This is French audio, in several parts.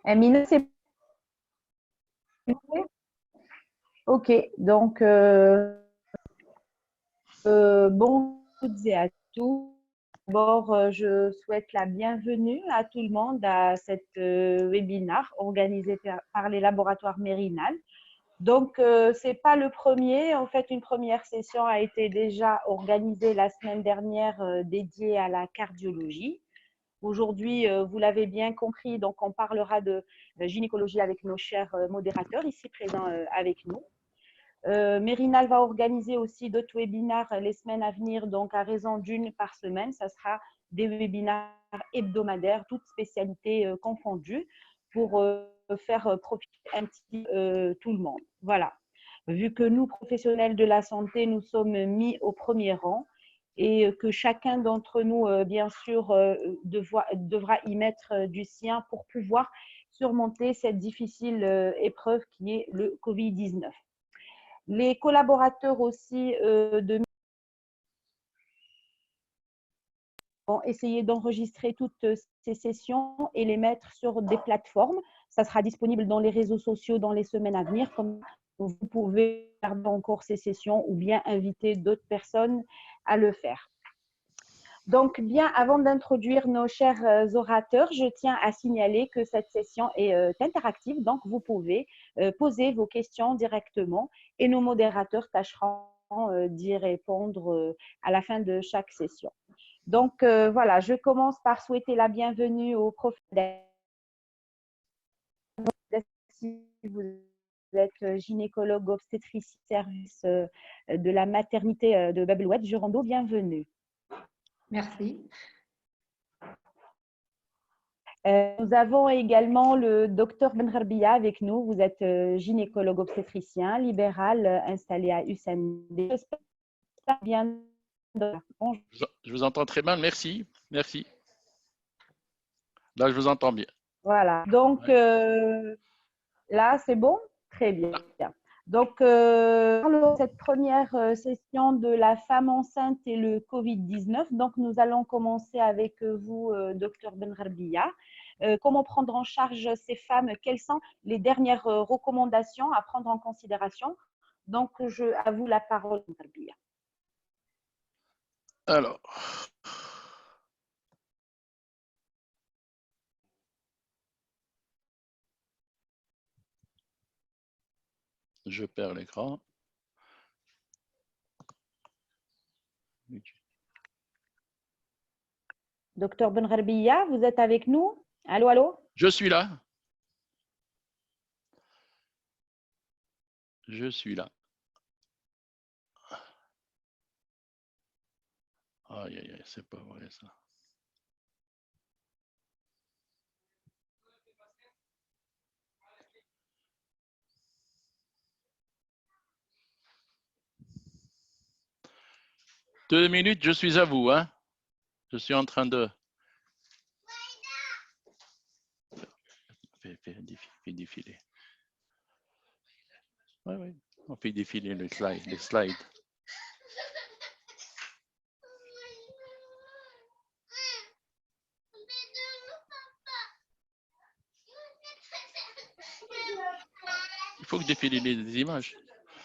Amina, c'est OK. Donc, bonjour à toutes et à tous. D'abord, je souhaite la bienvenue à tout le monde à cette webinaire organisé par les laboratoires Mérinal. Donc, ce n'est pas le premier. En fait, une première session a été déjà organisée la semaine dernière dédiée à la cardiologie. Aujourd'hui, vous l'avez bien compris, donc on parlera de gynécologie avec nos chers modérateurs ici présents avec nous. Mérinal va organiser aussi d'autres webinaires les semaines à venir, donc à raison d'une par semaine. Ça sera des webinaires hebdomadaires, toutes spécialités confondues, pour faire profiter un petit tout le monde. Voilà. Vu que nous, professionnels de la santé, nous sommes mis au premier rang et que chacun d'entre nous, bien sûr, devra y mettre du sien pour pouvoir surmonter cette difficile épreuve qui est le Covid-19. Les collaborateurs aussi de vont essayer d'enregistrer toutes ces sessions et les mettre sur des plateformes. Ça sera disponible dans les réseaux sociaux dans les semaines à venir. Comme vous pouvez regarder encore ces sessions ou bien inviter d'autres personnes à le faire. Donc, bien, avant d'introduire nos chers orateurs, je tiens à signaler que cette session est interactive, donc vous pouvez poser vos questions directement et nos modérateurs tâcheront d'y répondre à la fin de chaque session. Donc, voilà, je commence par souhaiter la bienvenue au professeur. Si vous êtes gynécologue obstétricien service de la maternité de Babeloued, Jurando, bienvenue. Merci. Nous avons également le docteur Benrabia avec nous. Vous êtes gynécologue obstétricien libéral installé à USMD. J'espère bien. Je vous entends très mal, merci. Merci. Là, je vous entends bien. Voilà. Donc, là, c'est bon? Très bien. Donc, cette première session de la femme enceinte et le Covid-19. Donc, nous allons commencer avec vous, docteur Benrabia. Comment prendre en charge ces femmes? Quelles sont les dernières recommandations à prendre en considération? Donc, à vous la parole, Benrabia. Alors, je perds l'écran. Docteur Benrabia, vous êtes avec nous? Allô, allô? Je suis là. Je suis là. Aïe, aïe, aïe, c'est pas vrai ça. Deux minutes, je suis à vous, hein. Je suis en train de… Fais défiler. Oui, oui. On fait défiler les slides. Il faut que défiler les images.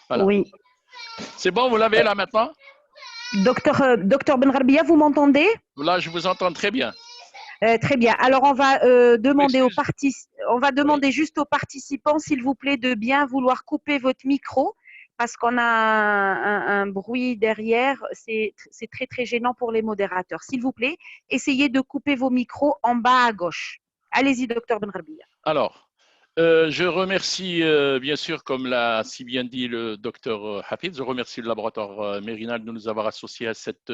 Voilà. Oui. C'est bon, vous l'avez là maintenant? Docteur Benrabia, vous m'entendez? Là, je vous entends très bien. Très bien. Alors, on va demander juste aux participants, s'il vous plaît, de bien vouloir couper votre micro parce qu'on a un bruit derrière. C'est très, très gênant pour les modérateurs. S'il vous plaît, essayez de couper vos micros en bas à gauche. Allez-y, docteur Benrabia. Alors, je remercie, bien sûr, comme l'a si bien dit le docteur Hafid, je remercie le laboratoire Mérinal de nous avoir associés à cette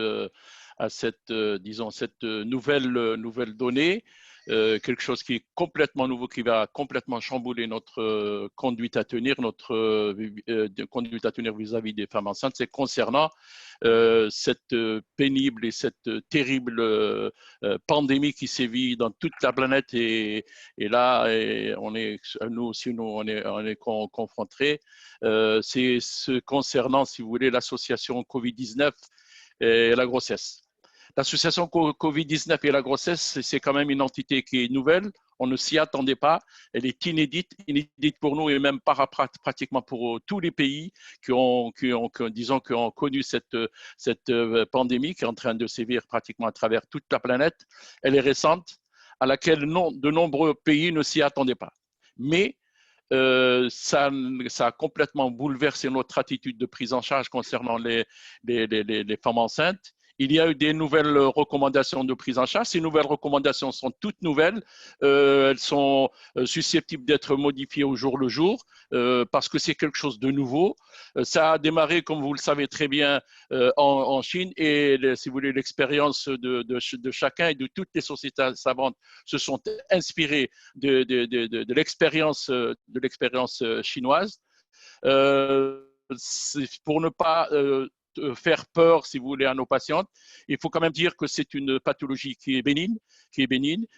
nouvelle donnée, quelque chose qui est complètement nouveau, qui va complètement chambouler notre conduite à tenir, conduite à tenir vis-à-vis des femmes enceintes. C'est concernant cette pénible et cette terrible pandémie qui sévit dans toute la planète et là, nous aussi, on est confrontés. C'est ce concernant, si vous voulez, l'association Covid-19 et la grossesse. L'association Covid-19 et la grossesse, c'est quand même une entité qui est nouvelle. On ne s'y attendait pas. Elle est inédite pour nous et même pratiquement pour tous les pays qui ont connu cette pandémie qui est en train de sévir pratiquement à travers toute la planète. Elle est récente, à laquelle de nombreux pays ne s'y attendaient pas. Mais ça a complètement bouleversé notre attitude de prise en charge concernant les femmes enceintes. Il y a eu des nouvelles recommandations de prise en charge. Ces nouvelles recommandations sont toutes nouvelles. Elles sont susceptibles d'être modifiées au jour le jour parce que c'est quelque chose de nouveau. Ça a démarré, comme vous le savez très bien, en Chine et, si vous voulez, l'expérience de chacun et de toutes les sociétés savantes se sont inspirées de l'expérience chinoise. Pour ne pas faire peur, si vous voulez, à nos patientes, il faut quand même dire que c'est une pathologie qui est bénigne,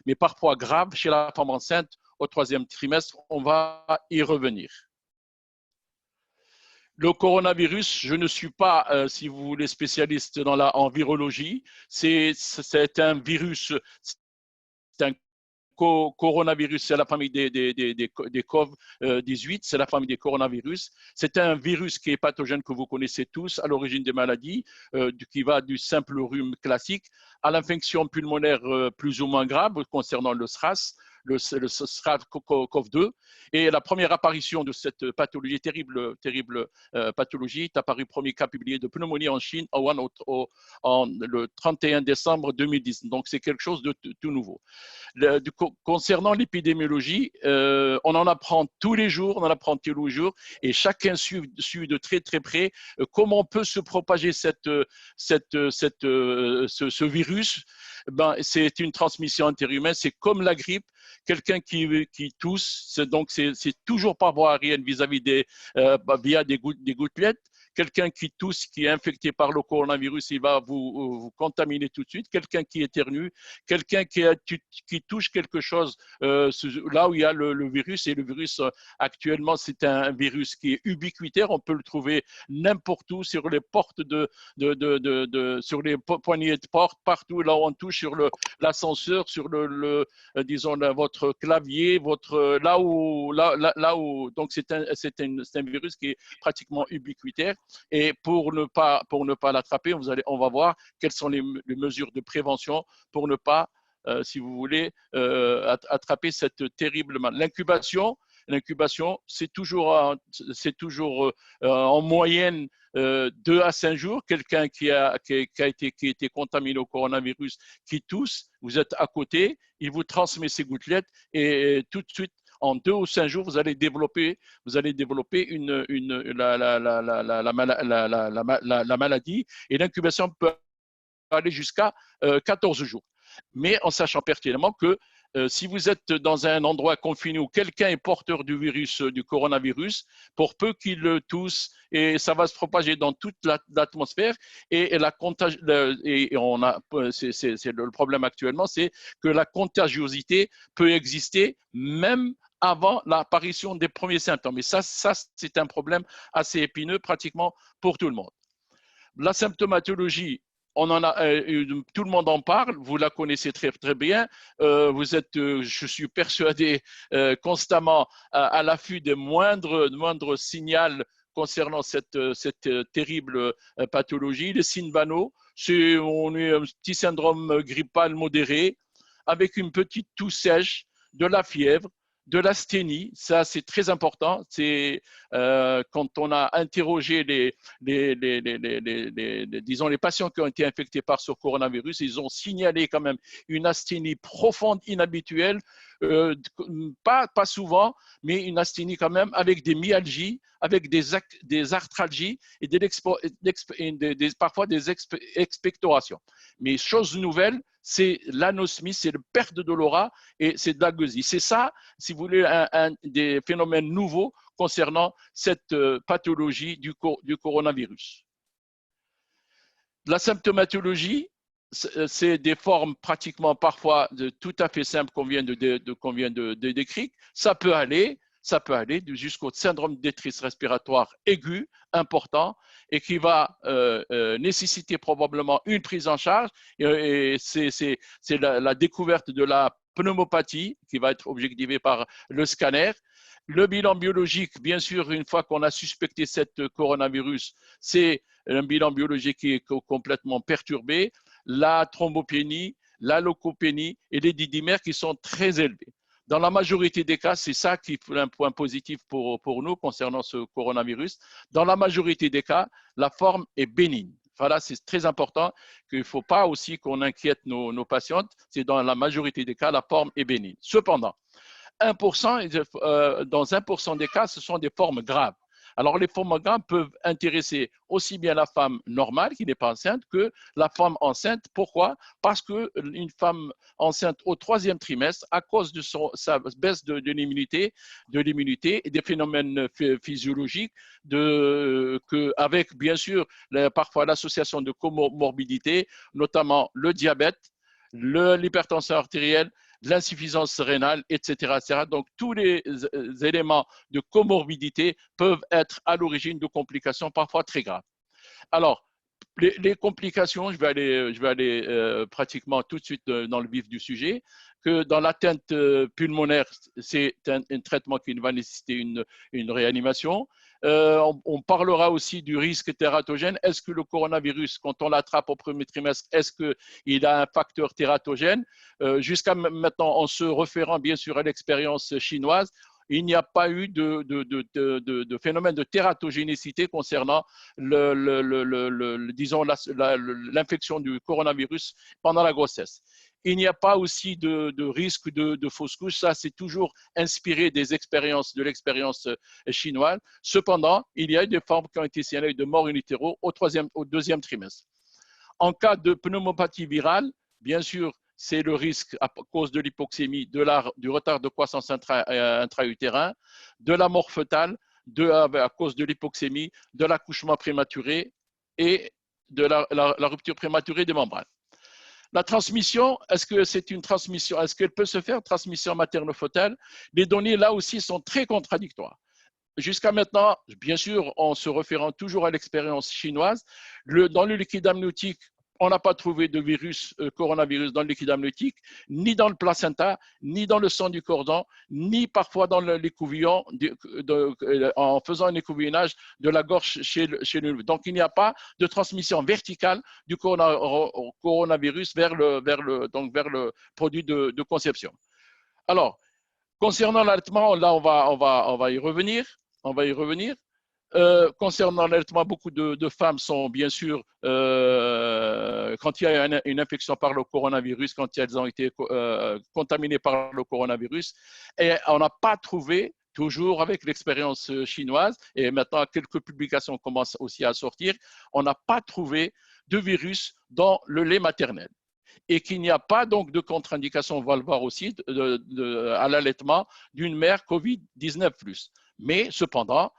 mais parfois grave chez la femme enceinte au 3e trimestre. On va y revenir. Le coronavirus, je ne suis pas, si vous voulez, spécialiste en virologie. C'est un virus, c'est un coronavirus, c'est la famille des COVID-18, c'est la famille des coronavirus. C'est un virus qui est pathogène que vous connaissez tous, à l'origine des maladies, qui va du simple rhume classique à l'infection pulmonaire plus ou moins grave concernant le SRAS, le SRAS-CoV-2. Et la première apparition de cette pathologie, terrible pathologie, est apparue premier cas publié de pneumonie en Chine le 31 décembre 2010. Donc, c'est quelque chose de tout nouveau. Concernant l'épidémiologie, on en apprend tous les jours, et chacun suit de très très près comment peut se propager ce virus. C'est une transmission interhumaine, c'est comme la grippe. Quelqu'un qui tousse, donc c'est toujours par voie aérienne via des gouttelettes. Quelqu'un qui tousse, qui est infecté par le coronavirus, il va vous contaminer tout de suite. Quelqu'un qui éternue, quelqu'un qui touche quelque chose là où il y a le virus. Et le virus, actuellement, c'est un virus qui est ubiquitaire. On peut le trouver n'importe où, sur les portes sur les poignées de porte, partout là où on touche, sur l'ascenseur, sur disons, votre clavier, là où. Donc, c'est un virus qui est pratiquement ubiquitaire. Et pour ne pas l'attraper, on va voir quelles sont les mesures de prévention pour ne pas, si vous voulez, attraper cette terrible maladie. L'incubation, c'est toujours en moyenne 2 à 5 jours. Quelqu'un qui a été contaminé au coronavirus, qui tousse, vous êtes à côté, il vous transmet ces gouttelettes et tout de suite, en 2 ou 5 jours, vous allez développer la maladie, et l'incubation peut aller jusqu'à 14 jours. Mais en sachant pertinemment que si vous êtes dans un endroit confiné où quelqu'un est porteur du virus, du coronavirus, pour peu qu'il le tousse, et ça va se propager dans toute l'atmosphère, et le problème actuellement, c'est que la contagiosité peut exister même avant l'apparition des premiers symptômes. Et ça c'est un problème assez épineux pratiquement pour tout le monde. La symptomatologie, tout le monde en parle, vous la connaissez très, très bien. Vous êtes, je suis persuadé, constamment à l'affût des moindres signaux concernant cette terrible pathologie. Les signes banaux, on est un petit syndrome grippal modéré, avec une petite toux sèche, de la fièvre, de l'asthénie. Ça, c'est très important. C'est quand on a interrogé disons, les patients qui ont été infectés par ce coronavirus, ils ont signalé quand même une asthénie profonde, inhabituelle, pas souvent, mais une asthénie quand même, avec des myalgies, avec des arthralgies et parfois des expectorations. Mais chose nouvelle, c'est l'anosmie, c'est le perte d'odorat et c'est de l'agueusie. C'est ça, si vous voulez, un des phénomènes nouveaux concernant cette pathologie du coronavirus. La symptomatologie, c'est des formes pratiquement parfois tout à fait simples qu'on vient de décrire. Ça peut aller jusqu'au syndrome de détresse respiratoire aiguë, important, et qui va nécessiter probablement une prise en charge. Et c'est la découverte de la pneumopathie qui va être objectivée par le scanner. Le bilan biologique, bien sûr, une fois qu'on a suspecté cette coronavirus, c'est un bilan biologique qui est complètement perturbé, la thrombopénie, la leucopénie et les didymères qui sont très élevés. Dans la majorité des cas, c'est ça qui est un point positif pour nous concernant ce coronavirus. Dans la majorité des cas, la forme est bénigne. Voilà, c'est très important qu'il ne faut pas aussi qu'on inquiète nos patientes. C'est dans la majorité des cas, la forme est bénigne. Cependant, 1%, dans 1% des cas, ce sont des formes graves. Alors, les formes graves peuvent intéresser aussi bien la femme normale qui n'est pas enceinte que la femme enceinte. Pourquoi? Parce qu'une femme enceinte au 3e trimestre, à cause de sa baisse de l'immunité et des phénomènes physiologiques, avec bien sûr parfois l'association de comorbidités, notamment le diabète, l'hypertension artérielle, l'insuffisance rénale, etc., etc. Donc, tous les éléments de comorbidité peuvent être à l'origine de complications parfois très graves. Alors, les complications, je vais aller pratiquement tout de suite dans le vif du sujet, que dans l'atteinte pulmonaire, c'est un traitement qui va nécessiter une réanimation. On parlera aussi du risque tératogène. Est-ce que le coronavirus, quand on l'attrape au 1er trimestre, est-ce qu'il a un facteur tératogène? Jusqu'à maintenant, en se référant bien sûr à l'expérience chinoise, il n'y a pas eu de phénomène de tératogénicité concernant disons, l'infection du coronavirus pendant la grossesse. Il n'y a pas aussi de risque de fausse couche. Ça, c'est toujours inspiré de l'expérience chinoise. Cependant, il y a eu des formes qui ont été signalées de mort in utero au 2e trimestre. En cas de pneumopathie virale, bien sûr, c'est le risque à cause de l'hypoxémie, du retard de croissance intra-utérin, de la mort fœtale, à cause de l'hypoxémie, de l'accouchement prématuré et de la rupture prématurée des membranes. La transmission, est-ce que c'est une transmission, est-ce qu'elle peut se faire, transmission materno-fœtale? Les données là aussi sont très contradictoires. Jusqu'à maintenant, bien sûr, en se référant toujours à l'expérience chinoise, dans le liquide amniotique, on n'a pas trouvé de coronavirus dans le liquide amniotique, ni dans le placenta, ni dans le sang du cordon, ni parfois dans l'écouvillon, en faisant un écouvillonnage de la gorge chez le. Donc, il n'y a pas de transmission verticale du coronavirus vers le produit de conception. Alors, concernant l'allaitement, là, on va y revenir. Concernant l'allaitement, beaucoup de femmes sont bien sûr, quand il y a une infection par le coronavirus, quand elles ont été contaminées par le coronavirus, et on n'a pas trouvé, toujours avec l'expérience chinoise, et maintenant quelques publications commencent aussi à sortir, on n'a pas trouvé de virus dans le lait maternel. Et qu'il n'y a pas donc de contre-indication, on va le voir aussi, à l'allaitement d'une mère COVID-19+. Mais cependant,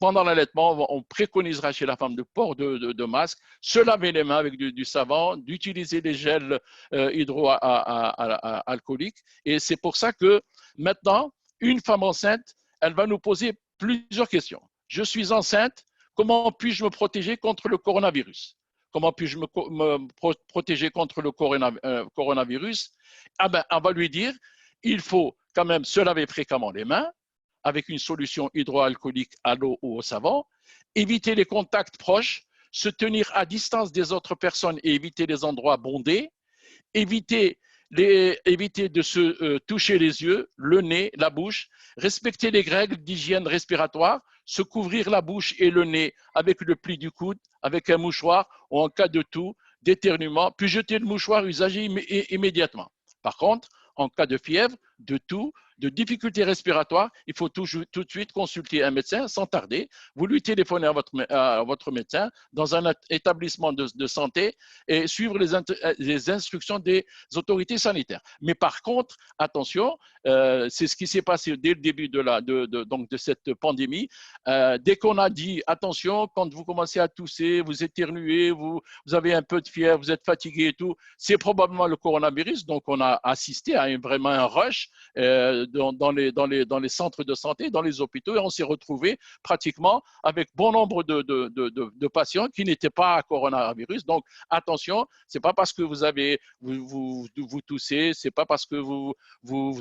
pendant l'allaitement, on préconisera chez la femme de port de masque, se laver les mains avec du savon, d'utiliser des gels hydroalcooliques. Et c'est pour ça que maintenant, une femme enceinte, elle va nous poser plusieurs questions. Je suis enceinte, comment puis-je me protéger contre le coronavirus? Comment puis-je me protéger contre le coronavirus? Ah ben, on va lui dire, il faut quand même se laver fréquemment les mains, avec une solution hydroalcoolique à l'eau ou au savon, éviter les contacts proches, se tenir à distance des autres personnes et éviter les endroits bondés, éviter de se toucher les yeux, le nez, la bouche, respecter les règles d'hygiène respiratoire, se couvrir la bouche et le nez avec le pli du coude, avec un mouchoir ou en cas de toux, d'éternuement, puis jeter le mouchoir usagé immédiatement. Par contre, en cas de fièvre, de toux, de difficultés respiratoires, il faut tout de suite consulter un médecin sans tarder. Vous lui téléphonez à votre médecin dans un établissement de santé et suivre les instructions des autorités sanitaires. Mais par contre, attention, c'est ce qui s'est passé dès le début de cette pandémie. Dès qu'on a dit attention, quand vous commencez à tousser, vous éternuez, vous avez un peu de fièvre, vous êtes fatigué et tout, c'est probablement le coronavirus. Donc, on a assisté à vraiment un rush dans les centres de santé, dans les hôpitaux, et on s'est retrouvé pratiquement avec bon nombre de patients qui n'étaient pas à coronavirus. Donc, attention, c'est pas parce que vous toussez, c'est pas parce que vous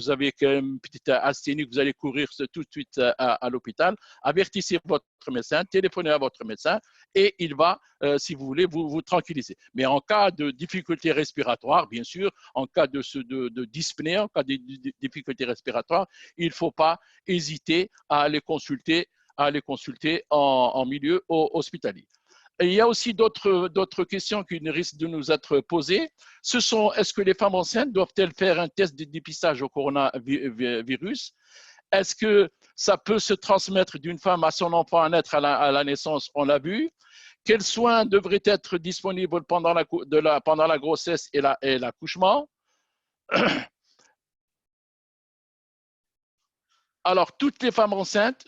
avez une petite asthénie que vous allez courir tout de suite à l'hôpital. Avertissez votre médecin, téléphonez à votre médecin et il va, si vous voulez, vous tranquilliser. Mais en cas de difficultés respiratoires, bien sûr, en cas de dyspnée, en cas de difficultés respiratoires, il ne faut pas hésiter à aller consulter en milieu hospitalier. Et il y a aussi d'autres questions qui risquent de nous être posées. Ce sont, est-ce que les femmes enceintes doivent-elles faire un test de dépistage au coronavirus? Est-ce que ça peut se transmettre d'une femme à son enfant à naître à la naissance? On l'a vu. Quels soins devraient être disponibles pendant la grossesse et l'accouchement? Alors, toutes les femmes enceintes,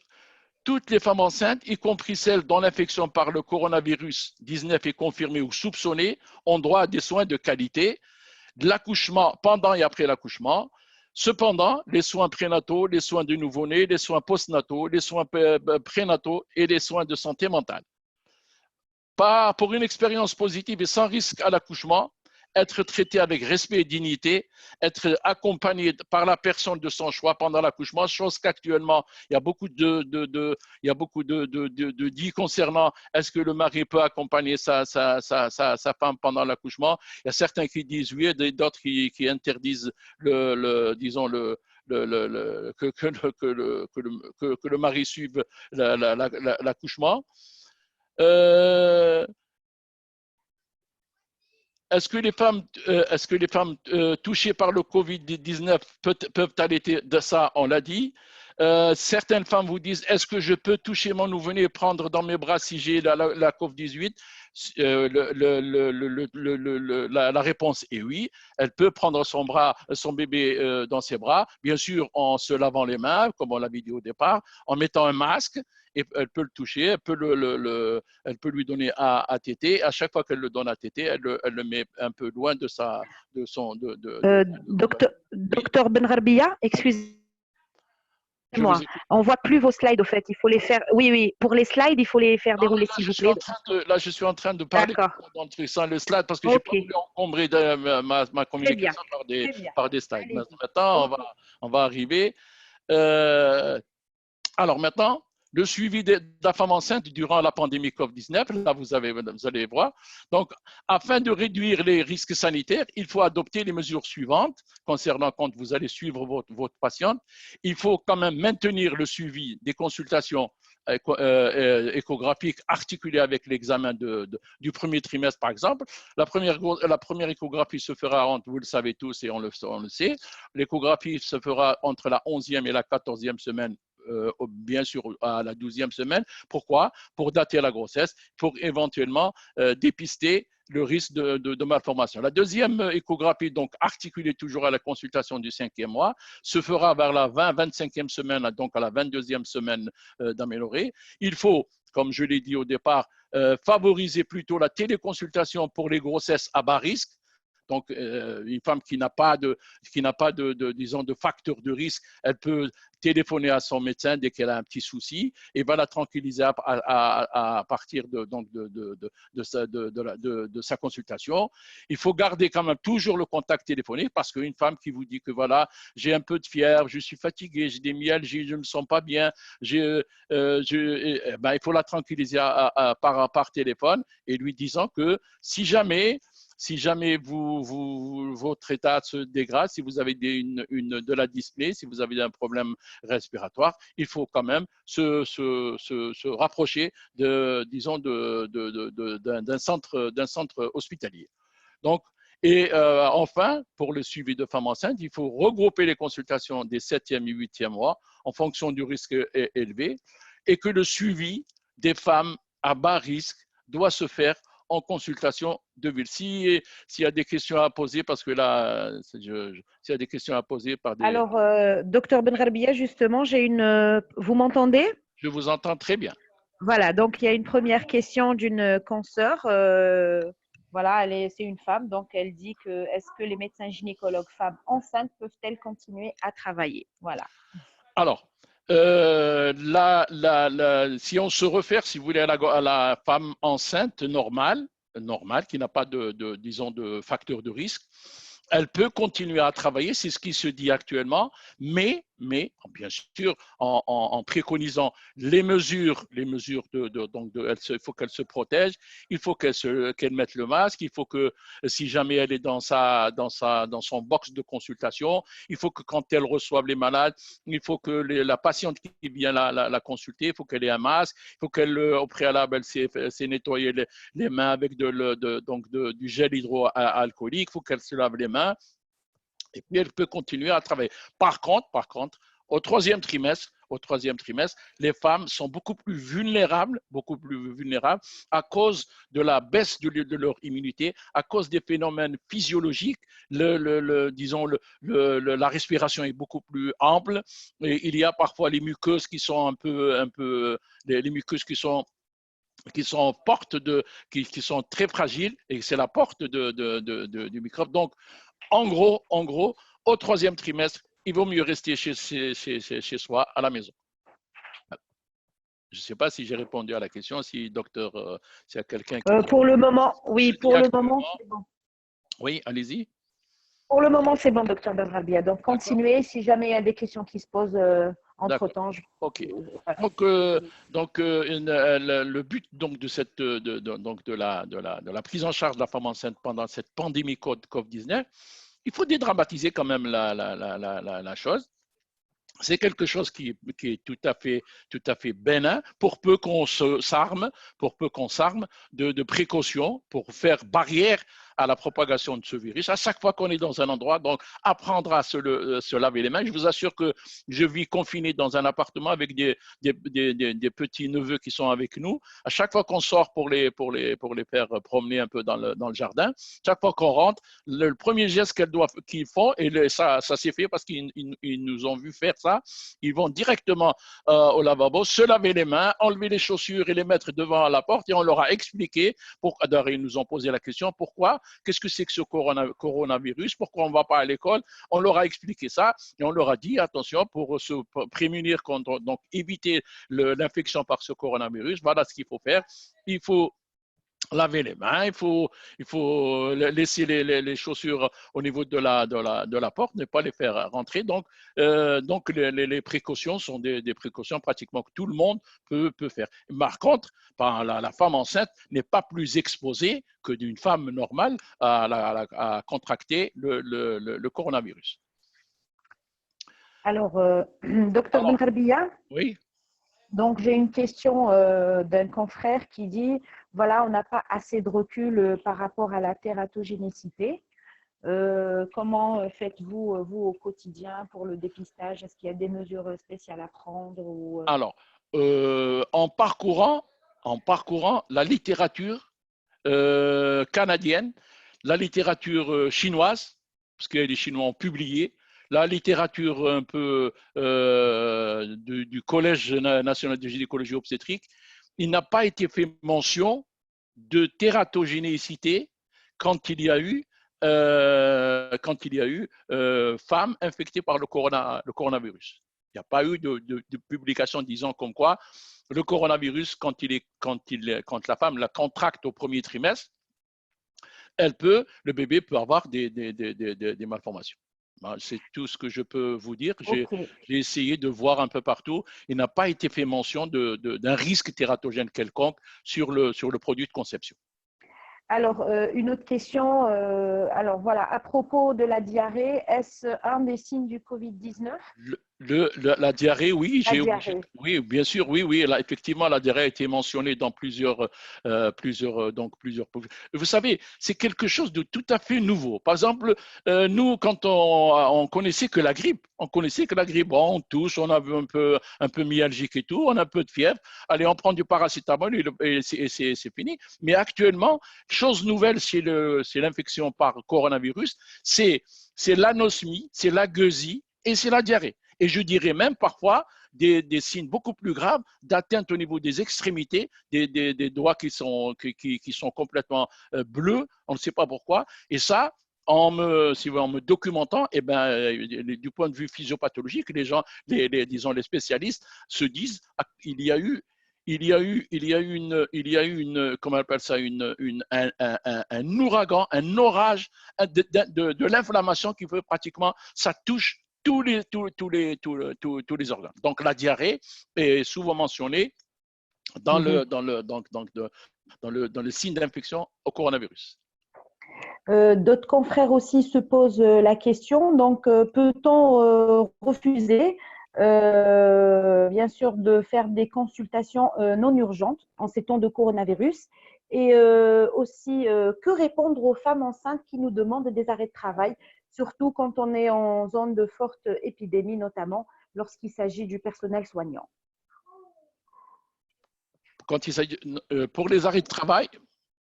y compris celles dont l'infection par le coronavirus 19 est confirmée ou soupçonnée, ont droit à des soins de qualité, de l'accouchement, pendant et après l'accouchement. Cependant, les soins prénataux, les soins de nouveau-né, les soins postnataux, les soins prénataux et les soins de santé mentale. Pour une expérience positive et sans risque à l'accouchement, être traité avec respect et dignité, être accompagné par la personne de son choix pendant l'accouchement, chose qu'actuellement, il y a beaucoup de dits concernant est-ce que le mari peut accompagner sa femme pendant l'accouchement. Il y a certains qui disent oui, et d'autres qui interdisent que le mari suive l'accouchement. Est-ce que les femmes touchées par le Covid-19 peuvent allaiter? De ça, on l'a dit. Certaines femmes vous disent, est-ce que je peux toucher mon nouveau-né et prendre dans mes bras si j'ai la Covid-18? La réponse est oui. Elle peut prendre son bébé dans ses bras, bien sûr en se lavant les mains, comme on l'avait dit au départ, en mettant un masque. Et elle peut le toucher, elle peut lui donner à téter. À chaque fois qu'elle le donne à téter, elle le met un peu loin de son. Docteur Benrabia, excusez-moi, on ne voit plus vos slides au fait. Il faut les faire. Oui, oui. Pour les slides, il faut les faire dérouler, s'il vous plaît. Là, je suis en train de parler sans le slide parce que je n'ai pas voulu encombrer ma communication par des slides. Maintenant, on va arriver. Alors maintenant, le suivi de la femme enceinte durant la pandémie COVID-19, là vous allez voir. Donc, afin de réduire les risques sanitaires, il faut adopter les mesures suivantes concernant quand vous allez suivre votre patiente. Il faut quand même maintenir le suivi des consultations échographiques articulées avec l'examen du premier trimestre, par exemple. La première échographie se fera, vous le savez tous et on le sait, l'échographie se fera entre la 11e et la 14e semaine, bien sûr à la 12e semaine. Pourquoi? Pour dater la grossesse, pour éventuellement dépister le risque de malformation. La deuxième échographie, donc articulée toujours à la consultation du 5e mois, se fera vers la 25e semaine, donc à la 22e semaine d'aménorrhée. Il faut, comme je l'ai dit au départ, favoriser plutôt la téléconsultation pour les grossesses à bas risque. Donc, une femme qui n'a pas disons, de facteur de risque, elle peut téléphoner à son médecin dès qu'elle a un petit souci et va la tranquilliser à partir de sa consultation. Il faut garder quand même toujours le contact téléphonique parce qu'une femme qui vous dit que voilà, j'ai un peu de fièvre, je suis fatiguée, j'ai des myalgies, je ne me sens pas bien, il faut la tranquilliser par téléphone et lui disant que si jamais votre état se dégrade, si vous avez de la dyspnée, si vous avez un problème respiratoire, il faut quand même se rapprocher d'un centre hospitalier. Donc, enfin, pour le suivi de femmes enceintes, il faut regrouper les consultations des 7e et 8e mois en fonction du risque élevé et que le suivi des femmes à bas risque doit se faire en consultation de ville. S'il y a des questions à poser, parce que là, s'il y a des questions à poser par des… Alors, docteur Benrabia, justement, vous m'entendez? Je vous entends très bien. Voilà, donc il y a une première question d'une consoeur voilà, c'est une femme, donc elle dit que est-ce que les médecins gynécologues femmes enceintes peuvent-elles continuer à travailler? Voilà. Alors, si on se réfère, si vous voulez, à la femme enceinte normale, qui n'a pas disons, de facteur de risque, elle peut continuer à travailler, c'est ce qui se dit actuellement, mais bien sûr, en préconisant les mesures il faut qu'elle se protège, il faut qu'elle mette le masque, il faut que si jamais elle est dans son box de consultation, il faut que quand elle reçoive les malades, il faut que la patiente qui vient la consulter, il faut qu'elle ait un masque, il faut qu'elle, au préalable, elle s'est nettoyée les mains avec du gel hydroalcoolique, il faut qu'elle se lave les mains et puis elle peut continuer à travailler. Par contre, au troisième trimestre, les femmes sont beaucoup plus vulnérables à cause de la baisse de leur immunité, à cause des phénomènes physiologiques. Disons, la respiration est beaucoup plus ample et il y a parfois les muqueuses qui sont les muqueuses qui sont qui sont très fragiles et c'est la porte du microbe. Donc, en gros, au troisième trimestre, il vaut mieux rester chez soi, à la maison. Je ne sais pas si j'ai répondu à la question, si docteur, s'il y a quelqu'un qui… Pour le moment, oui, pour le moment, c'est bon. Oui, allez-y. Pour le moment, c'est bon, docteur Benrabia. Donc, continuez. Si jamais il y a des questions qui se posent entre-temps. OK. Donc, le but donc, de la prise en charge de la femme enceinte pendant cette pandémie COVID-19, il faut dédramatiser quand même la chose. C'est quelque chose qui est tout à fait bénin, pour peu qu'on s'arme de précautions pour faire barrière à la propagation de ce virus. À chaque fois qu'on est dans un endroit, donc apprendre à se laver les mains. Je vous assure que je vis confiné dans un appartement avec des petits neveux qui sont avec nous. À chaque fois qu'on sort pour les faire promener un peu dans le jardin, chaque fois qu'on rentre, le premier geste qu'ils font, et ça s'est fait parce qu'ils nous ont vu faire ça, ils vont directement au lavabo, se laver les mains, enlever les chaussures et les mettre devant la porte, et on leur a expliqué, ils nous ont posé la question, pourquoi, qu'est-ce que c'est que ce coronavirus, pourquoi on ne va pas à l'école, on leur a expliqué ça, et on leur a dit, attention, pour se prémunir contre, donc éviter l'infection par ce coronavirus, voilà ce qu'il faut faire, il faut laver les mains, il faut laisser les chaussures au niveau de la porte, ne pas les faire rentrer. Donc les précautions sont des précautions pratiquement que tout le monde peut faire. Par contre, la femme enceinte n'est pas plus exposée que d'une femme normale à contracter le coronavirus. Alors, docteur Benrabia? Oui. Donc, j'ai une question d'un confrère qui dit, voilà, on n'a pas assez de recul par rapport à la tératogénicité. Comment faites-vous, vous, au quotidien pour le dépistage? Est-ce qu'il y a des mesures spéciales à prendre ou… Alors, en parcourant la littérature canadienne, la littérature chinoise, parce que les Chinois ont publié, la littérature un peu du Collège national de gynécologie obstétrique, il n'a pas été fait mention de tératogénicité quand il y a eu femmes infectées par le coronavirus. Il n'y a pas eu de publication disant comme quoi le coronavirus, quand la femme la contracte au premier trimestre, le bébé peut avoir des malformations. C'est tout ce que je peux vous dire. J'ai essayé de voir un peu partout. Il n'a pas été fait mention d'un risque tératogène quelconque sur le produit de conception. Alors, une autre question. Alors, voilà, à propos de la diarrhée, est-ce un des signes du Covid-19 ? La diarrhée, oui, oui, bien sûr, oui. Effectivement, la diarrhée a été mentionnée dans plusieurs. Vous savez, c'est quelque chose de tout à fait nouveau. Par exemple, nous, quand on connaissait que la grippe, bon, on tousse, on a un peu myalgique et tout, on a un peu de fièvre. Allez, on prend du paracétamol et c'est fini. Mais actuellement, chose nouvelle, c'est l'infection par coronavirus, c'est l'anosmie, c'est la gueusie et c'est la diarrhée. Et je dirais même parfois des signes beaucoup plus graves d'atteinte au niveau des extrémités, des doigts qui sont complètement bleus, on ne sait pas pourquoi. Et ça, en me documentant, eh ben, du point de vue physiopathologique, les gens, disons les spécialistes, se disent comment on appelle ça, un ouragan, un orage de l'inflammation qui veut pratiquement, ça touche tous les organes. Donc la diarrhée est souvent mentionnée dans le signe d'infection au coronavirus. D'autres confrères aussi se posent la question, donc peut-on refuser bien sûr de faire des consultations non urgentes en ces temps de coronavirus et aussi que répondre aux femmes enceintes qui nous demandent des arrêts de travail, surtout quand on est en zone de forte épidémie, notamment lorsqu'il s'agit du personnel soignant. Quand il s'agit pour les arrêts de travail,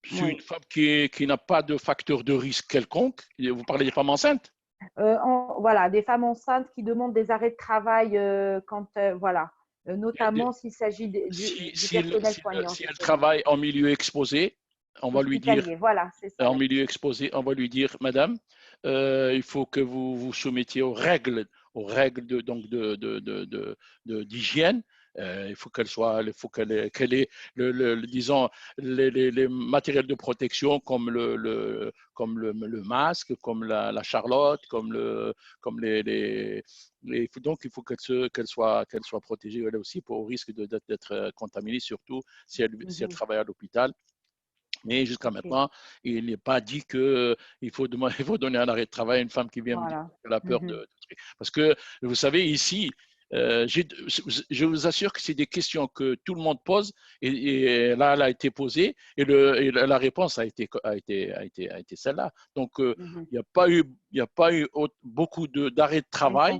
c'est une femme qui n'a pas de facteur de risque quelconque. Vous parlez des femmes enceintes? Voilà, des femmes enceintes qui demandent des arrêts de travail notamment s'il s'agit du personnel soignant. Si elle travaille en milieu exposé, on va lui dire, voilà, c'est ça. en milieu exposé, on va lui dire, madame, il faut que vous vous soumettiez aux règles d'hygiène. Il faut qu'elle ait disons les matériels de protection comme le masque, comme la charlotte, donc il faut qu'elle soit protégée elle aussi au risque d'être contaminée, surtout si elle travaille à l'hôpital. Mais jusqu'à maintenant, il n'est pas dit qu'il faut donner un arrêt de travail à une femme qui vient me dire qu'elle a peur de trucs. Parce que, vous savez, ici, je vous assure que c'est des questions que tout le monde pose et là, elle a été posée et la réponse a été celle-là. Donc, il n'y a pas eu beaucoup d'arrêts de travail,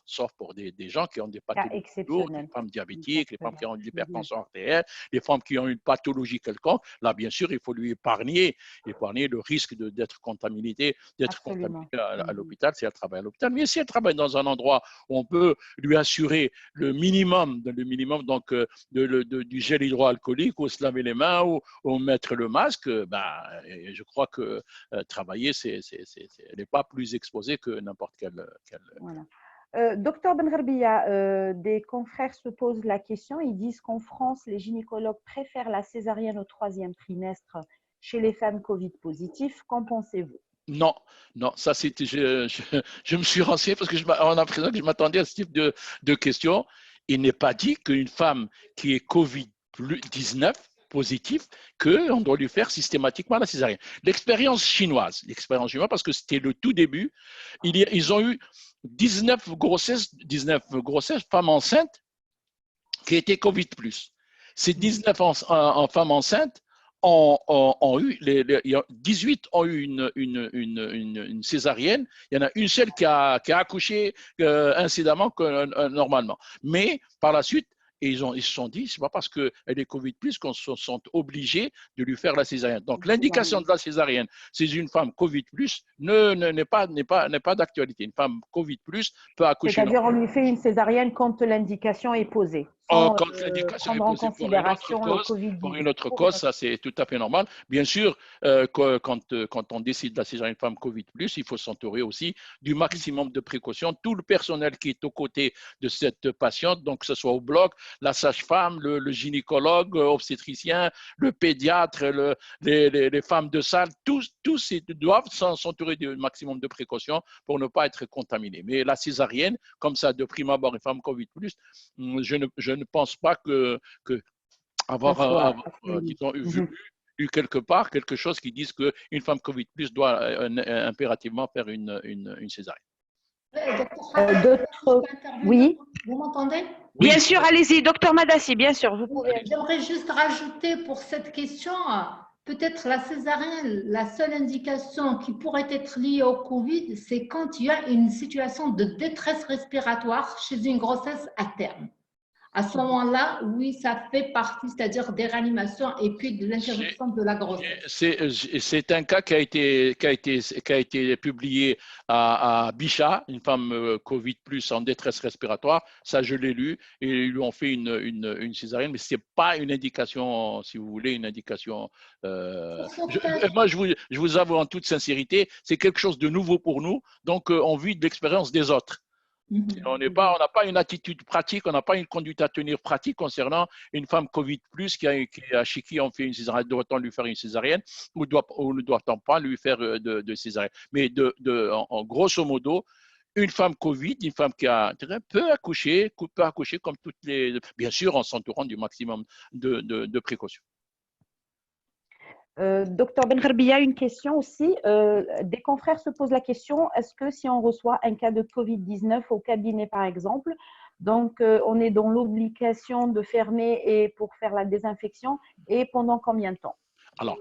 sauf pour des gens qui ont des pathologies lourdes, les femmes diabétiques, les femmes qui ont de l'hypertension artérielle, les femmes qui ont une pathologie quelconque. Là, bien sûr, il faut lui épargner le risque d'être contaminé à l'hôpital si elle travaille à l'hôpital. Mais si elle travaille dans un endroit où on peut lui assurer le minimum donc du gel hydroalcoolique, ou se laver les mains, ou mettre le masque, je crois que travailler, elle n'est pas plus exposée que n'importe quelle. Voilà. Docteur Benrabia, des confrères se posent la question, ils disent qu'en France, les gynécologues préfèrent la césarienne au 3e trimestre chez les femmes Covid positives. Qu'en pensez-vous? Non, ça c'était. Je me suis renseigné parce que on a l'impression que je m'attendais à ce type de questions. Il n'est pas dit qu'une femme qui est Covid-19 positif, qu'on doit lui faire systématiquement la césarienne. L'expérience chinoise, parce que c'était le tout début, ils ont eu 19 grossesses femmes enceintes qui étaient Covid+. Ces 19 femmes enceintes ont eu, 18 ont eu une césarienne. Il y en a une seule qui a accouché incidemment que normalement. Mais par la suite, ils se sont dit, c'est pas parce qu'elle est Covid+, qu'on se sent obligés de lui faire la césarienne. Donc, l'indication de la césarienne, c'est une femme Covid+, n'est pas d'actualité. Une femme Covid+, peut accoucher. C'est-à-dire, on lui fait une césarienne quand l'indication est posée. Quand l'indication est posée pour une autre cause, ça c'est tout à fait normal. Bien sûr, quand on décide de la césarienne femme Covid+, il faut s'entourer aussi du maximum de précautions. Tout le personnel qui est aux côtés de cette patiente, donc que ce soit au bloc, la sage-femme, le gynécologue, obstétricien, le pédiatre, les femmes de salle, tous doivent s'entourer du maximum de précautions pour ne pas être contaminés. Mais la césarienne, comme ça, de prime abord, une femme Covid+, je ne pense pas avoir eu quelque part quelque chose qui dise qu'une femme Covid+ doit impérativement faire une césarienne. Oui. Vous m'entendez? Bien sûr, allez-y, docteur Madassi, bien sûr, vous pouvez. J'aimerais juste rajouter pour cette question, peut-être la césarienne, la seule indication qui pourrait être liée au Covid, c'est quand il y a une situation de détresse respiratoire chez une grossesse à terme. À ce moment-là, oui, ça fait partie, c'est-à-dire des réanimations et puis de l'interruption de la grossesse. C'est un cas qui a été publié à Bichat, une femme Covid plus en détresse respiratoire. Ça, je l'ai lu et ils lui ont fait une césarienne, mais ce n'est pas une indication, si vous voulez, une indication. Moi, je vous avoue en toute sincérité, c'est quelque chose de nouveau pour nous, donc on vit de l'expérience des autres. On n'a pas une attitude pratique, on n'a pas une conduite à tenir pratique concernant une femme Covid+, chez qui on fait une césarienne. Doit-on lui faire une césarienne ou ne doit-on pas lui faire de césarienne? Mais en grosso modo, une femme Covid, une femme qui peut accoucher comme toutes les… Bien sûr, en s'entourant du maximum de précautions. Docteur Benrabia, une question aussi. Des confrères se posent la question, est-ce que si on reçoit un cas de Covid-19 au cabinet, par exemple, donc on est dans l'obligation de fermer et pour faire la désinfection, et pendant combien de temps? Alors,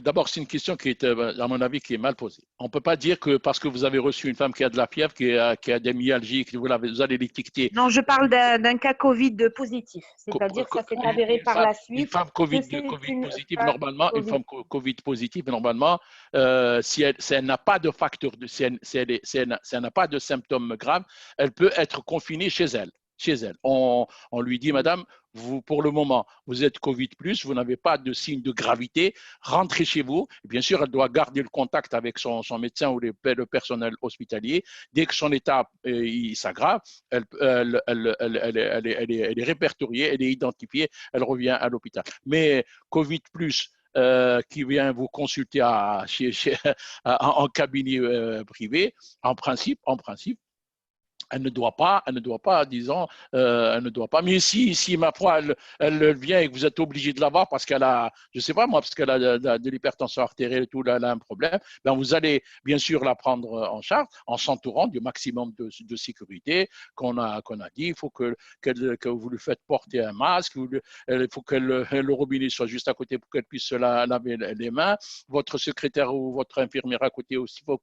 d'abord, c'est une question qui est, à mon avis, qui est mal posée. On ne peut pas dire que parce que vous avez reçu une femme qui a de la fièvre, qui a des myalgies, que vous allez l'étiqueter. Non, je parle d'un cas Covid positif, c'est-à-dire que ça s'est avéré par la suite. Une femme Covid positive, normalement, une femme Covid positive, normalement, si elle n'a pas de facteur, si elle n'a pas de symptômes graves, elle peut être confinée chez elle. On lui dit, madame, vous, pour le moment, vous êtes Covid+, vous n'avez pas de signe de gravité, rentrez chez vous. Et bien sûr, elle doit garder le contact avec son médecin ou le personnel hospitalier. Dès que son état s'aggrave, elle est répertoriée, elle est identifiée, elle revient à l'hôpital. Mais Covid+, qui vient vous consulter en cabinet privé, en principe, elle ne doit pas, disons, elle ne doit pas. Mais si ma foi, elle vient et que vous êtes obligé de la voir parce qu'elle a, je ne sais pas moi, parce qu'elle a de l'hypertension artérielle et tout, elle a un problème, ben vous allez bien sûr la prendre en charge en s'entourant du maximum de sécurité qu'on a dit. Il faut que vous lui faites porter un masque, il faut que le robinet soit juste à côté pour qu'elle puisse se laver les mains. Votre secrétaire ou votre infirmière à côté aussi, il faut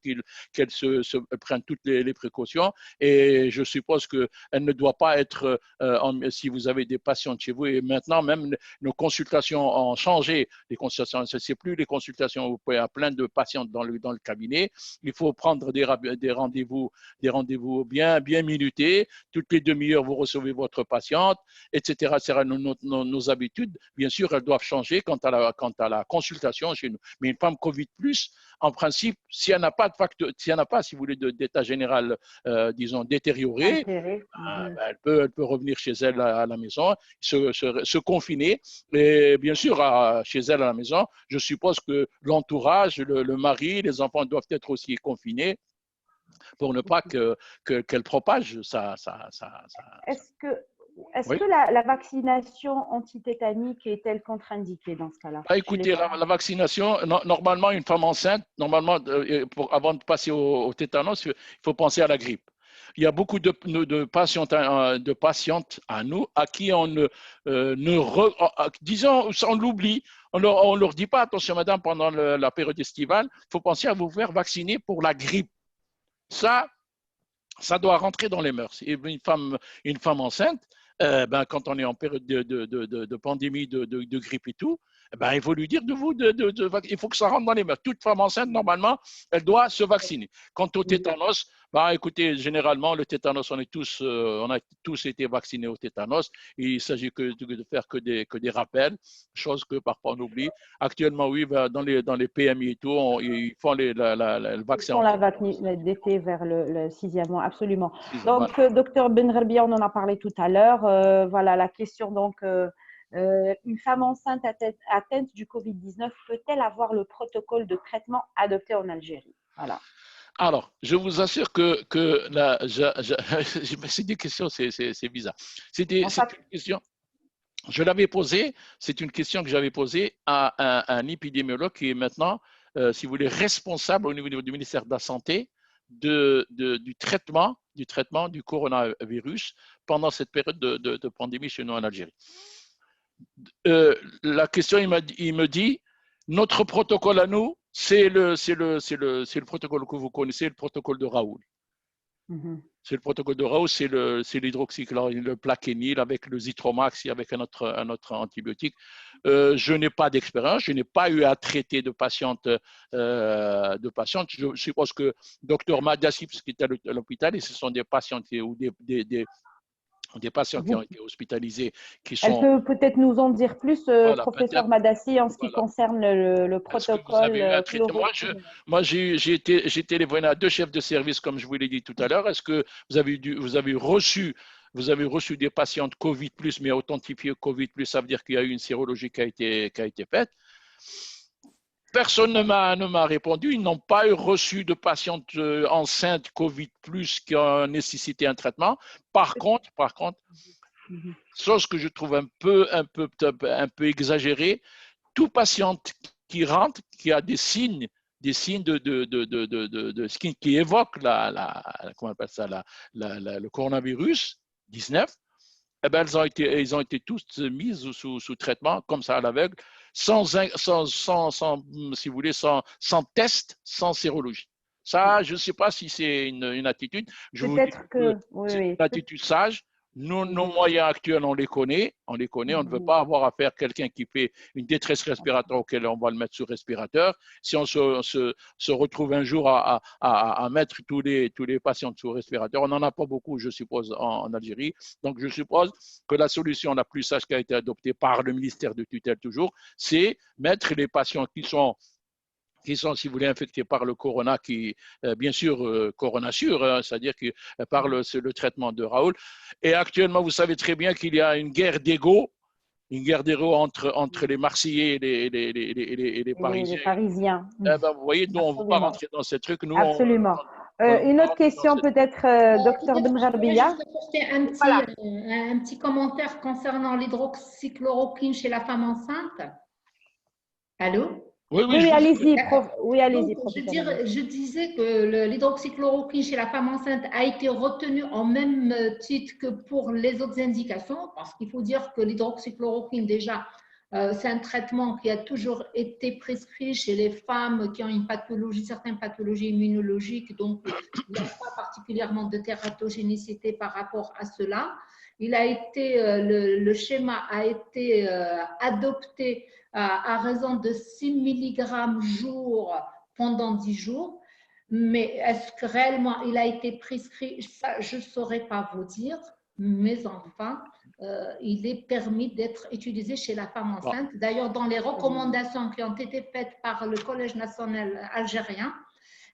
qu'elle se prenne toutes les précautions. Et je suppose qu'elle ne doit pas être, si vous avez des patients chez vous, et maintenant même nos consultations ont changé. Les consultations, ce n'est plus les consultations, vous pouvez avoir plein de patients dans le cabinet. Il faut prendre des rendez-vous bien minutés. Toutes les demi-heures, vous recevez votre patiente, etc. Nos habitudes, bien sûr, elles doivent changer quant à la consultation chez nous. Mais une femme Covid+, en principe, si elle n'a pas, si vous voulez, d'état général, disons, détériorée, elle peut revenir chez elle à la maison, se confiner. Et bien sûr, chez elle à la maison, je suppose que l'entourage, le mari, les enfants doivent être aussi confinés pour ne pas qu'elle propage ça. Est-ce que la vaccination antitétanique est-elle contre-indiquée dans ce cas-là? Écoutez, la vaccination, normalement, une femme enceinte, avant de passer au tétanos, il faut penser à la grippe. Il y a beaucoup de patientes à nous à qui disons, on l'oublie. On leur dit pas, attention madame, pendant la période estivale, il faut penser à vous faire vacciner pour la grippe. Ça doit rentrer dans les mœurs. Et une femme enceinte, quand on est en période de pandémie, de grippe et tout, il faut lui dire il faut que ça rentre dans les mœurs. Toute femme enceinte, normalement, elle doit se vacciner. Quant au tétanos, écoutez, généralement, le tétanos, on a tous été vaccinés au tétanos. Il s'agit de faire que des rappels, chose que parfois on oublie. Actuellement, oui, dans les PMI et tout, ils font le vaccin. Ils font la vaccination d'été vers le 6e mois, absolument. Donc, docteur Benrabia, on en a parlé tout à l'heure. Voilà la question. Donc, une femme enceinte atteinte du Covid-19 peut-elle avoir le protocole de traitement adopté en Algérie? Voilà. Alors, je vous assure que c'est des questions, c'est bizarre. C'est une question. Je l'avais posée, c'est une question que j'avais posée à un épidémiologue qui est maintenant, si vous voulez, responsable au niveau du ministère de la Santé du traitement du coronavirus pendant cette période de pandémie chez nous en Algérie. La question, il me dit, notre protocole à nous, c'est le protocole que vous connaissez, le protocole de Raoul. C'est le protocole de Raoult, c'est l'hydroxychloroquine, le plaquenil avec le Zithromax et avec un autre antibiotique. Je n'ai pas d'expérience, je n'ai pas eu à traiter de patientes. Je suppose que Dr Madassib, qui était à l'hôpital, et ce sont des patientes ou des patients qui ont été hospitalisés qui sont… Elle peut peut-être nous en dire plus, voilà, professeur Madassi, en ce qui concerne le protocole. Est-ce que vous avez eu un traitement? Moi, j'ai téléphoné à 2 chefs de service, comme je vous l'ai dit tout à l'heure. Est-ce que vous avez reçu des patientes Covid+, mais authentifiées Covid+, ça veut dire qu'il y a eu une sérologie qui a été faite? Personne ne m'a répondu. Ils n'ont pas reçu de patientes enceintes Covid+, qui ont nécessité un traitement. Par contre, chose que je trouve un peu exagérée, tout patient qui rentre, qui a des signes qui évoquent comment on appelle ça, le coronavirus 19, eh ben, ils ont été tous mis sous traitement, comme ça à l'aveugle, sans, si vous voulez, sans test, sans sérologie. Ça, je ne sais pas si c'est une attitude. Je vous dis que c'est une attitude sage. Nos moyens actuels, on les connaît, on ne veut pas avoir à faire quelqu'un qui fait une détresse respiratoire auquel on va le mettre sous respirateur. Si on se retrouve un jour à mettre tous les patients sous respirateur, on n'en a pas beaucoup, je suppose, en Algérie. Donc, je suppose que la solution la plus sage qui a été adoptée par le ministère de tutelle toujours, c'est mettre les patients qui sont, si vous voulez, infectés par le corona, bien sûr, corona sûr, hein, c'est-à-dire que par le traitement de Raoult. Et actuellement, vous savez très bien qu'il y a une guerre d'ego entre les Marseillais et les Parisiens. Les Parisiens. Eh ben, vous voyez, nous, on ne veut pas rentrer dans ces trucs. Nous, absolument. Une autre question, peut-être, docteur Benrabia. Je voudrais juste un petit commentaire concernant l'hydroxychloroquine chez la femme enceinte. Allô? Oui, allez-y, professeur. Je disais que l'hydroxychloroquine chez la femme enceinte a été retenu en même titre que pour les autres indications, parce qu'il faut dire que l'hydroxychloroquine, déjà, c'est un traitement qui a toujours été prescrit chez les femmes qui ont une pathologie, certaines pathologies immunologiques, donc il n'y a pas particulièrement de tératogénicité par rapport à cela. Le schéma a été adopté à raison de 6 mg jour pendant 10 jours. Mais est-ce que réellement il a été prescrit? Ça, je ne saurais pas vous dire. Mais enfin, il est permis d'être utilisé chez la femme enceinte. D'ailleurs, dans les recommandations qui ont été faites par le Collège national algérien,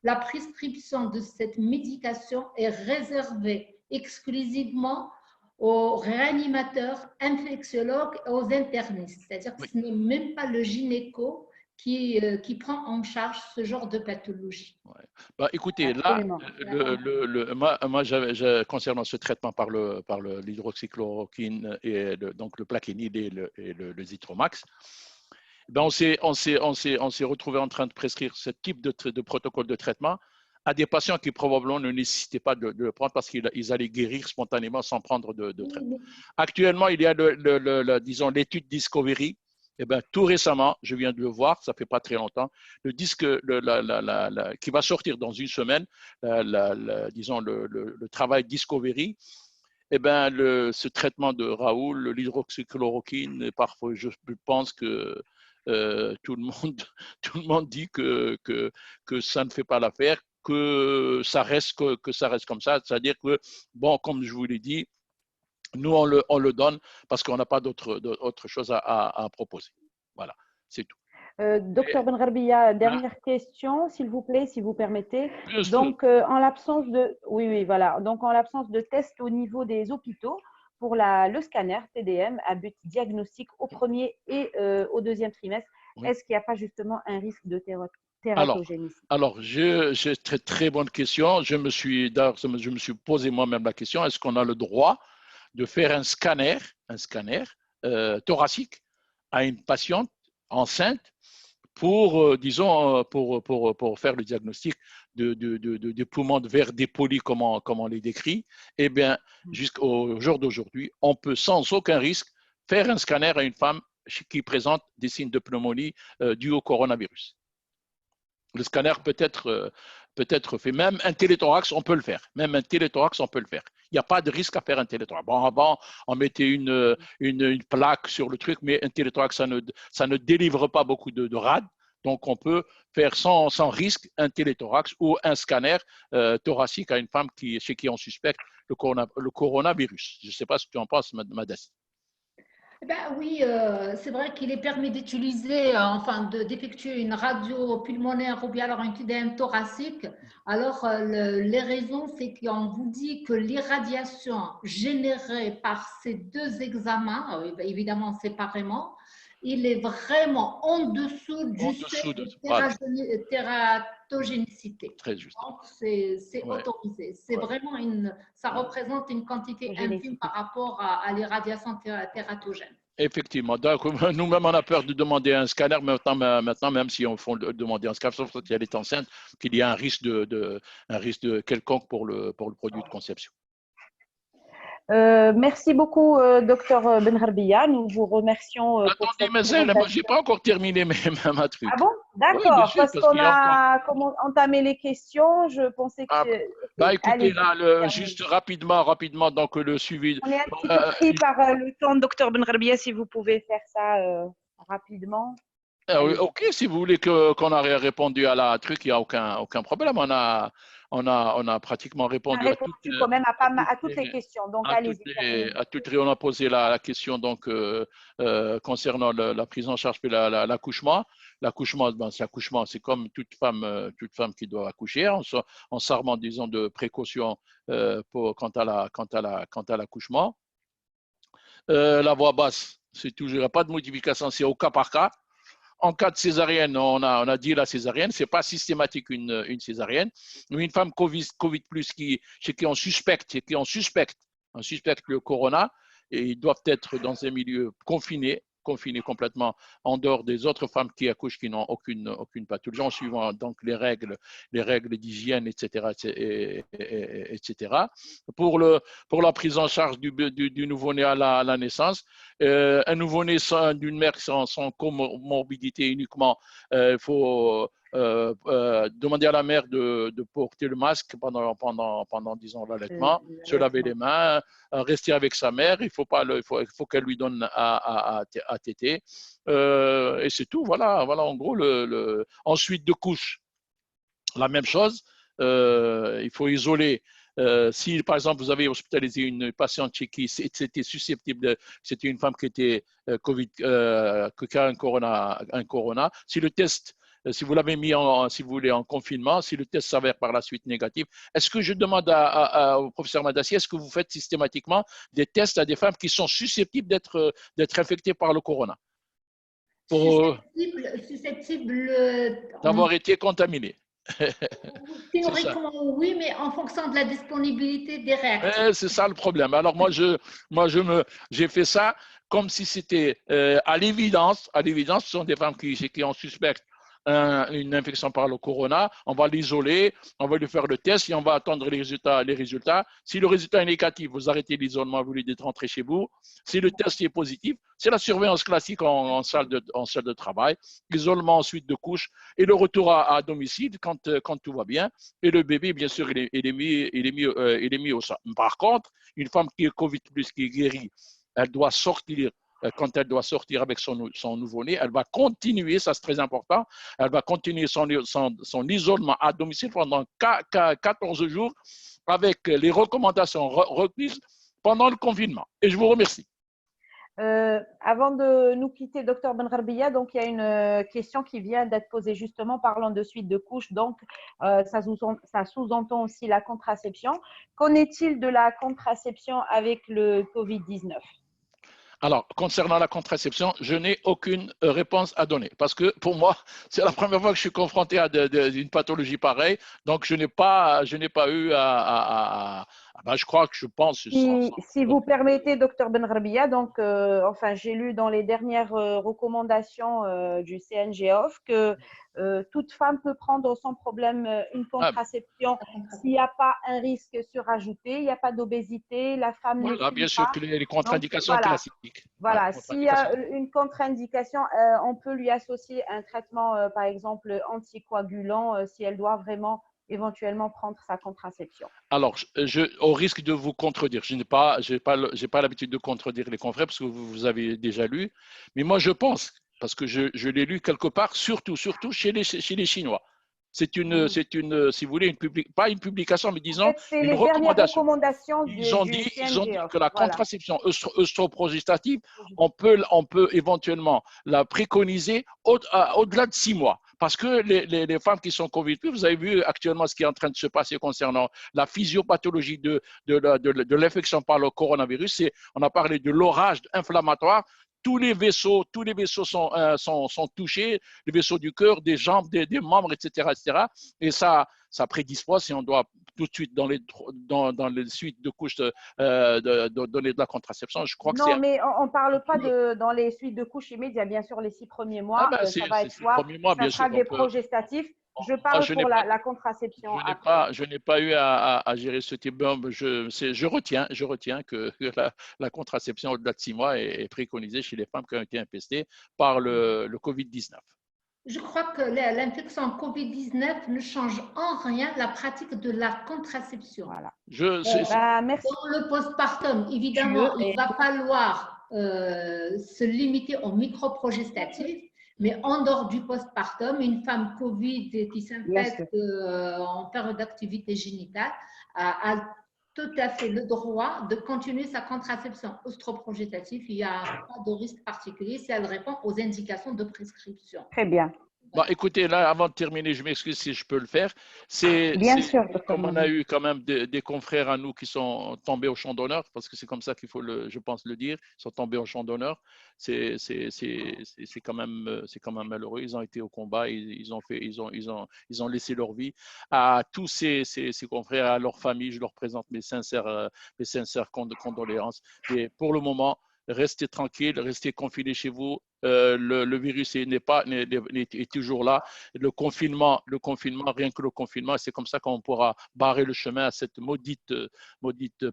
la prescription de cette médication est réservée exclusivement aux réanimateurs, infectiologues et aux internistes. C'est-à-dire que ce n'est même pas le gynéco qui prend en charge ce genre de pathologie. Ouais. Bah, écoutez, là, moi, concernant ce traitement par l'hydroxychloroquine et donc le plaquenil et le Zithromax, ben on s'est retrouvé en train de prescrire ce type de protocole de traitement à des patients qui probablement ne nécessitaient pas de le prendre parce qu'ils allaient guérir spontanément sans prendre de traitement. Actuellement, il y a disons l'étude Discovery. Eh ben, tout récemment, je viens de le voir, ça fait pas très longtemps, le disque qui va sortir dans une semaine, disons le travail Discovery. Eh ben, ce traitement de Raoult, l'hydroxychloroquine, parfois je pense que tout le monde dit que ça ne fait pas l'affaire, que ça reste comme ça. C'est-à-dire que, bon, comme je vous l'ai dit, nous, on le donne parce qu'on n'a pas d'autre chose à proposer. Voilà, c'est tout. Docteur Benrabia, dernière question, s'il vous plaît, si vous permettez. Donc, en l'absence de… Oui, voilà. Donc, en l'absence de tests au niveau des hôpitaux, pour le scanner TDM à but diagnostique au premier et au deuxième trimestre, est-ce qu'il n'y a pas justement un risque de tératogénicité? Alors, j'ai très bonne question. Je me suis posé moi-même la question, est-ce qu'on a le droit de faire un scanner thoracique à une patiente enceinte pour, disons, pour faire le diagnostic de poumons de verre dépolis, comme on les décrit? Eh bien, jusqu'au jour d'aujourd'hui, on peut sans aucun risque faire un scanner à une femme qui présente des signes de pneumonie dus au coronavirus. Le scanner peut être peut-être fait. Même un téléthorax, on peut le faire. Même un téléthorax, on peut le faire. Il n'y a pas de risque à faire un téléthorax. Bon, avant, on mettait une plaque sur le truc, mais un téléthorax, ça ne délivre pas beaucoup de rade. Donc, on peut faire sans risque un téléthorax ou un scanner thoracique à une femme chez qui on suspecte le coronavirus. Je ne sais pas ce que tu en penses, Madassi. Ben oui, c'est vrai qu'il est permis d'utiliser, enfin, d'effectuer une radio pulmonaire ou bien alors un œdème thoracique. Alors, les raisons, c'est qu'on vous dit que l'irradiation générée par ces deux examens, évidemment séparément, il est vraiment en dessous du seuil de tératogénicité. Très juste. Donc, c'est Ouais. autorisé. C'est vraiment ça représente une quantité infime par rapport à l'irradiation tératogène. Effectivement. Donc, nous-mêmes, on a peur de demander un scanner. Maintenant, même si on faut demander un scanner, sauf si elle est enceinte, qu'il y a un risque quelconque pour le produit de conception. Merci beaucoup, docteur Benharbiya. Nous vous remercions. Attendez, mais je n'ai pas encore terminé ma truc. Ah bon? D'accord, oui, parce qu'on a entamé les questions. Je pensais que… écoutez, là, juste rapidement, donc le suivi. On est un petit peu pris par le temps, docteur Benharbiya, si vous pouvez faire ça rapidement. Ok, si vous voulez qu'on a répondu à la truc, il n'y a aucun problème. On a pratiquement répondu à toutes les questions. Donc, allez-y. On a posé la question donc, concernant la prise en charge et l'accouchement. L'accouchement, c'est comme toute femme qui doit accoucher, en s'armant, disons, de précautions quant à l'accouchement. La voix basse, c'est toujours, il n'y a pas de modification, c'est au cas par cas. En cas de césarienne, on a dit la césarienne, ce n'est pas systématique une césarienne. Une femme COVID chez qui on suspecte le corona, et ils doivent être dans un milieu confiné complètement en dehors des autres femmes qui accouchent qui n'ont aucune pathologie, en suivant donc les règles d'hygiène, etc., etc. Pour la prise en charge du nouveau-né à la naissance, un nouveau-né d'une mère sans comorbidité uniquement, il faut demander à la mère de porter le masque pendant disons, l'allaitement, se laver les mains, rester avec sa mère. Il faut qu'elle lui donne à téter. Et c'est tout. Voilà, en gros. Ensuite de couche, la même chose. Il faut isoler. Si, par exemple, vous avez hospitalisé une patiente chez qui c'était susceptible, c'était une femme qui était Covid, qui a un corona, si le test, si vous l'avez mis si vous voulez, en confinement, si le test s'avère par la suite négatif, est-ce que je demande au professeur Madassi, est-ce que vous faites systématiquement des tests à des femmes qui sont susceptibles d'être infectées par le corona? Susceptible d'avoir été contaminées. Théoriquement, oui, mais en fonction de la disponibilité des réactifs. C'est ça le problème. Alors j'ai fait ça comme si c'était à l'évidence, ce sont des femmes qui ont suspecte une infection par le corona, on va l'isoler, on va lui faire le test et on va attendre les résultats. Si le résultat est négatif, vous arrêtez l'isolement, vous lui dites rentrer chez vous. Si le test est positif, c'est la surveillance classique en salle de travail, isolement ensuite de couche et le retour à domicile quand tout va bien. Et le bébé, bien sûr, il est mis au sein. Par contre, une femme qui est Covid+, qui est guérie, elle doit sortir. Quand elle doit sortir avec son nouveau-né, elle va continuer, ça c'est très important, elle va continuer son isolement à domicile pendant 14 jours avec les recommandations reprises pendant le confinement. Et je vous remercie. Avant de nous quitter, docteur Benharbiya, donc il y a une question qui vient d'être posée justement parlant de suite de couche, donc ça sous-entend aussi la contraception. Qu'en est-il de la contraception avec le Covid-19 ? Alors, concernant la contraception, je n'ai aucune réponse à donner parce que pour moi, c'est la première fois que je suis confronté à une pathologie pareille. Donc, je n'ai pas eu je pense. Si vous permettez, docteur Benharbiya, donc, enfin, j'ai lu dans les dernières recommandations du CNGOF que toute femme peut prendre sans problème une contraception s'il n'y a pas un risque surajouté, il n'y a pas d'obésité, la femme ne fume bien sûr pas. que les contre-indications classiques. Voilà, s'il y a une contre-indication, on peut lui associer un traitement, par exemple, anticoagulant, si elle doit vraiment éventuellement prendre sa contraception. Alors, au risque de vous contredire, je n'ai pas l'habitude de contredire les confrères parce que vous avez déjà lu, mais moi je pense, parce que je l'ai lu quelque part, surtout chez les Chinois. C'est une, si vous voulez, pas une publication, mais En disons fait, c'est une les dernières recommandation. recommandations Ils ont du dit CNGO. que la Voilà. contraception œstroprogestative, on peut éventuellement la préconiser au-delà de 6 mois. Parce que les femmes qui sont Covid, vous avez vu actuellement ce qui est en train de se passer concernant la physiopathologie de l'infection par le coronavirus. On a parlé de l'orage inflammatoire. Tous les vaisseaux sont touchés, les vaisseaux du cœur, des jambes, des membres, etc., etc. Et ça prédispose, si on doit tout de suite dans les suites de couches donner de la contraception. Je crois que non, mais on ne parle pas dans les suites de couches immédiates. Bien sûr, les 6 premiers mois, ça va être soit ça sera des progestatifs. Je parle pour la contraception. Je n'ai pas eu à gérer ce type. Je retiens que la contraception au-delà de 6 mois est préconisée chez les femmes qui ont été infestées par le Covid-19. Je crois que l'infection Covid-19 ne change en rien la pratique de la contraception. Voilà. Merci. Dans le postpartum, évidemment, il va falloir se limiter aux microprogestatifs, mais en dehors du postpartum, une femme Covid qui s'infecte en période d'activité génitale a tout à fait le droit de continuer sa contraception œstroprogestative. Il n'y a pas de risque particulier si elle répond aux indications de prescription. Très bien. Bon, écoutez, là, avant de terminer, je m'excuse si je peux le faire. Bien sûr, comme on a eu quand même des confrères à nous qui sont tombés au champ d'honneur, parce que c'est comme ça qu'il faut, je pense, le dire, ils sont tombés au champ d'honneur. C'est quand même malheureux. Ils ont été au combat, ils ont laissé leur vie. À tous ces confrères, à leur famille, je leur présente mes sincères condoléances. Et pour le moment, restez tranquille, restez confinés chez vous. Le virus est toujours là. Le confinement, rien que le confinement, c'est comme ça qu'on pourra barrer le chemin à cette maudite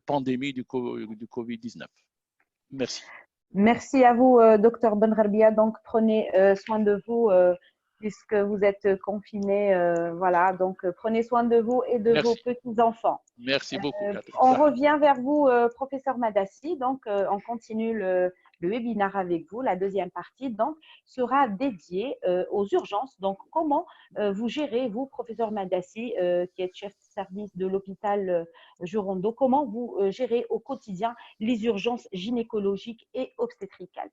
pandémie du Covid-19. Merci. Merci à vous, Dr Benrabia. Donc, prenez soin de vous puisque vous êtes confinés. Voilà, donc prenez soin de vous et de vos petits-enfants. Merci beaucoup. On revient vers vous, professeur Madassi. Donc, on continue le webinaire avec vous. La deuxième partie donc, sera dédiée aux urgences. Donc, comment vous gérez, vous, professeur Madassi, qui êtes chef de service de l'hôpital Jurondo, comment vous gérez au quotidien les urgences gynécologiques et obstétricales?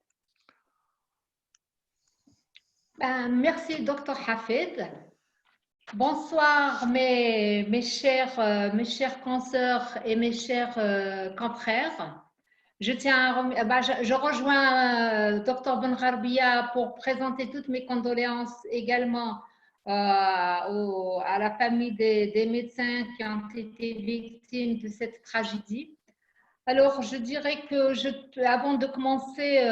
Merci, Dr Hafid. Bonsoir, mes chers consoeurs et mes chers confrères. Je rejoins Dr Benrabia pour présenter toutes mes condoléances également à la famille des médecins qui ont été victimes de cette tragédie. Alors, je dirais que avant de commencer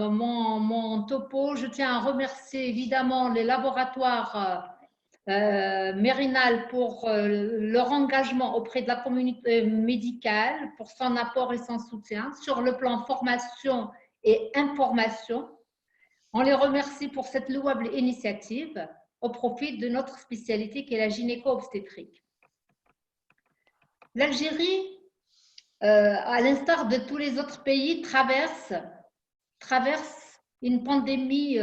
mon topo, je tiens à remercier évidemment les laboratoires Mérinal pour leur engagement auprès de la communauté médicale, pour son apport et son soutien sur le plan formation et information. On les remercie pour cette louable initiative au profit de notre spécialité qui est la gynéco-obstétrique. L'Algérie, à l'instar de tous les autres pays, traverse une pandémie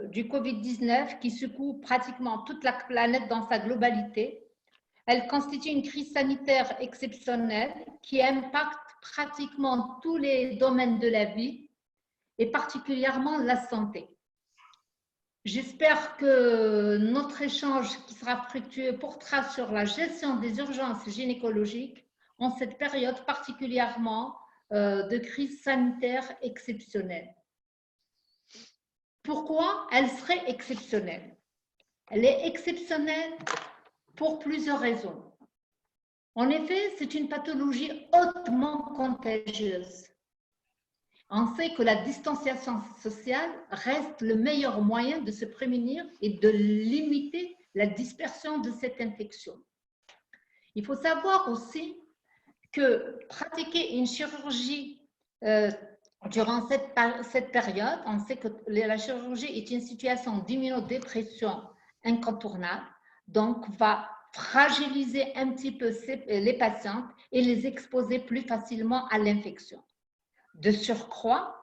du Covid-19 qui secoue pratiquement toute la planète dans sa globalité. Elle constitue une crise sanitaire exceptionnelle qui impacte pratiquement tous les domaines de la vie et particulièrement la santé. J'espère que notre échange qui sera fructueux portera sur la gestion des urgences gynécologiques en cette période particulièrement de crise sanitaire exceptionnelle. Pourquoi elle serait exceptionnelle? Elle est exceptionnelle pour plusieurs raisons. En effet, c'est une pathologie hautement contagieuse. On sait que la distanciation sociale reste le meilleur moyen de se prémunir et de limiter la dispersion de cette infection. Il faut savoir aussi que pratiquer une chirurgie durant cette période, on sait que la chirurgie est une situation d'immunodépression incontournable. donc va fragiliser un petit peu les patientes et les exposer plus facilement à l'infection. De surcroît,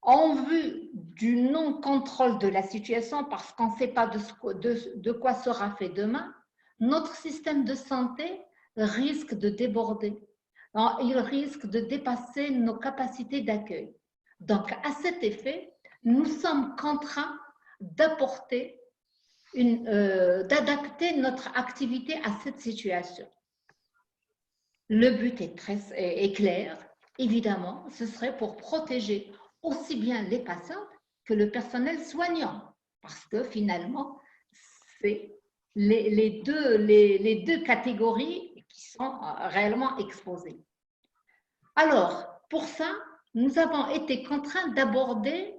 en vue du non-contrôle de la situation, parce qu'on ne sait pas de quoi sera fait demain, notre système de santé risque de déborder. Il risque de dépasser nos capacités d'accueil. Donc, à cet effet, nous sommes contraints d'adapter notre activité à cette situation. Le but est clair, évidemment, ce serait pour protéger aussi bien les patientes que le personnel soignant, parce que finalement, c'est les deux catégories qui sont réellement exposées. Alors, pour ça, nous avons été contraints d'adopter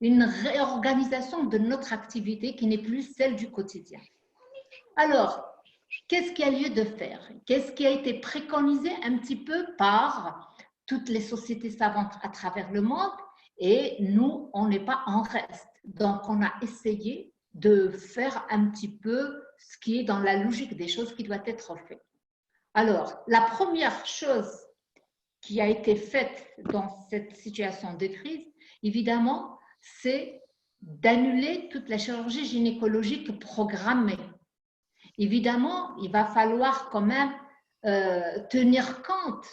une réorganisation de notre activité qui n'est plus celle du quotidien. Alors, qu'est-ce qu'il y a lieu de faire? Qu'est-ce qui a été préconisé un petit peu par toutes les sociétés savantes à travers le monde? Et nous, on n'est pas en reste. Donc, on a essayé de faire un petit peu ce qui est dans la logique des choses qui doit être fait. Alors, la première chose qui a été faite dans cette situation de crise, évidemment, c'est d'annuler toute la chirurgie gynécologique programmée. Évidemment, il va falloir quand même tenir compte.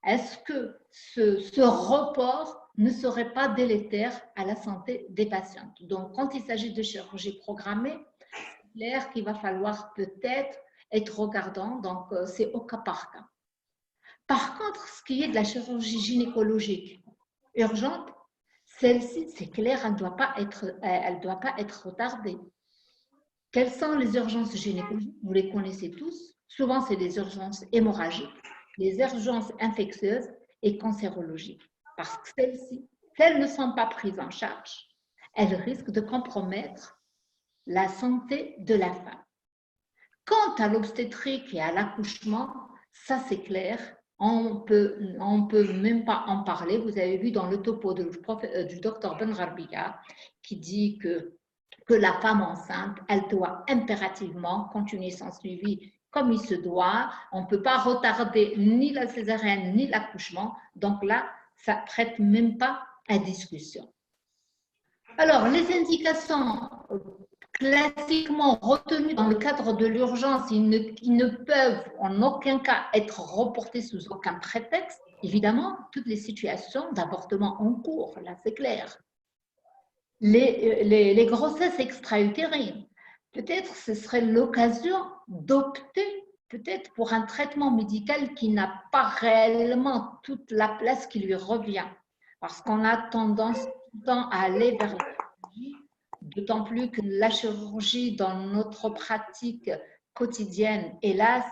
Est-ce que ce report ne serait pas délétère à la santé des patientes? Donc, quand il s'agit de chirurgie programmée, c'est clair qu'il va falloir peut-être être regardant, donc c'est au cas par cas. Par contre, ce qui est de la chirurgie gynécologique urgente, celle-ci, c'est clair, elle ne doit pas être retardée. Quelles sont les urgences gynécologiques? Vous les connaissez tous. Souvent, c'est les urgences hémorragiques, les urgences infectieuses et cancérologiques. Parce que celles-ci, si elles ne sont pas prises en charge, elles risquent de compromettre la santé de la femme. Quant à l'obstétrique et à l'accouchement, ça c'est clair, on peut même pas en parler. Vous avez vu dans le topo du docteur Ben Gharbia qui dit que la femme enceinte, elle doit impérativement continuer son suivi comme il se doit. On ne peut pas retarder ni la césarienne ni l'accouchement. Donc là, ça ne prête même pas à discussion. Alors, les indications classiquement retenues dans le cadre de l'urgence, ils ne peuvent en aucun cas être reportées sous aucun prétexte. Évidemment, toutes les situations d'avortement en cours, là c'est clair. Les grossesses extra-utérines, peut-être ce serait l'occasion d'opter peut-être pour un traitement médical qui n'a pas réellement toute la place qui lui revient, parce qu'on a tendance tout le temps à aller vers la chirurgie, d'autant plus que la chirurgie dans notre pratique quotidienne, hélas,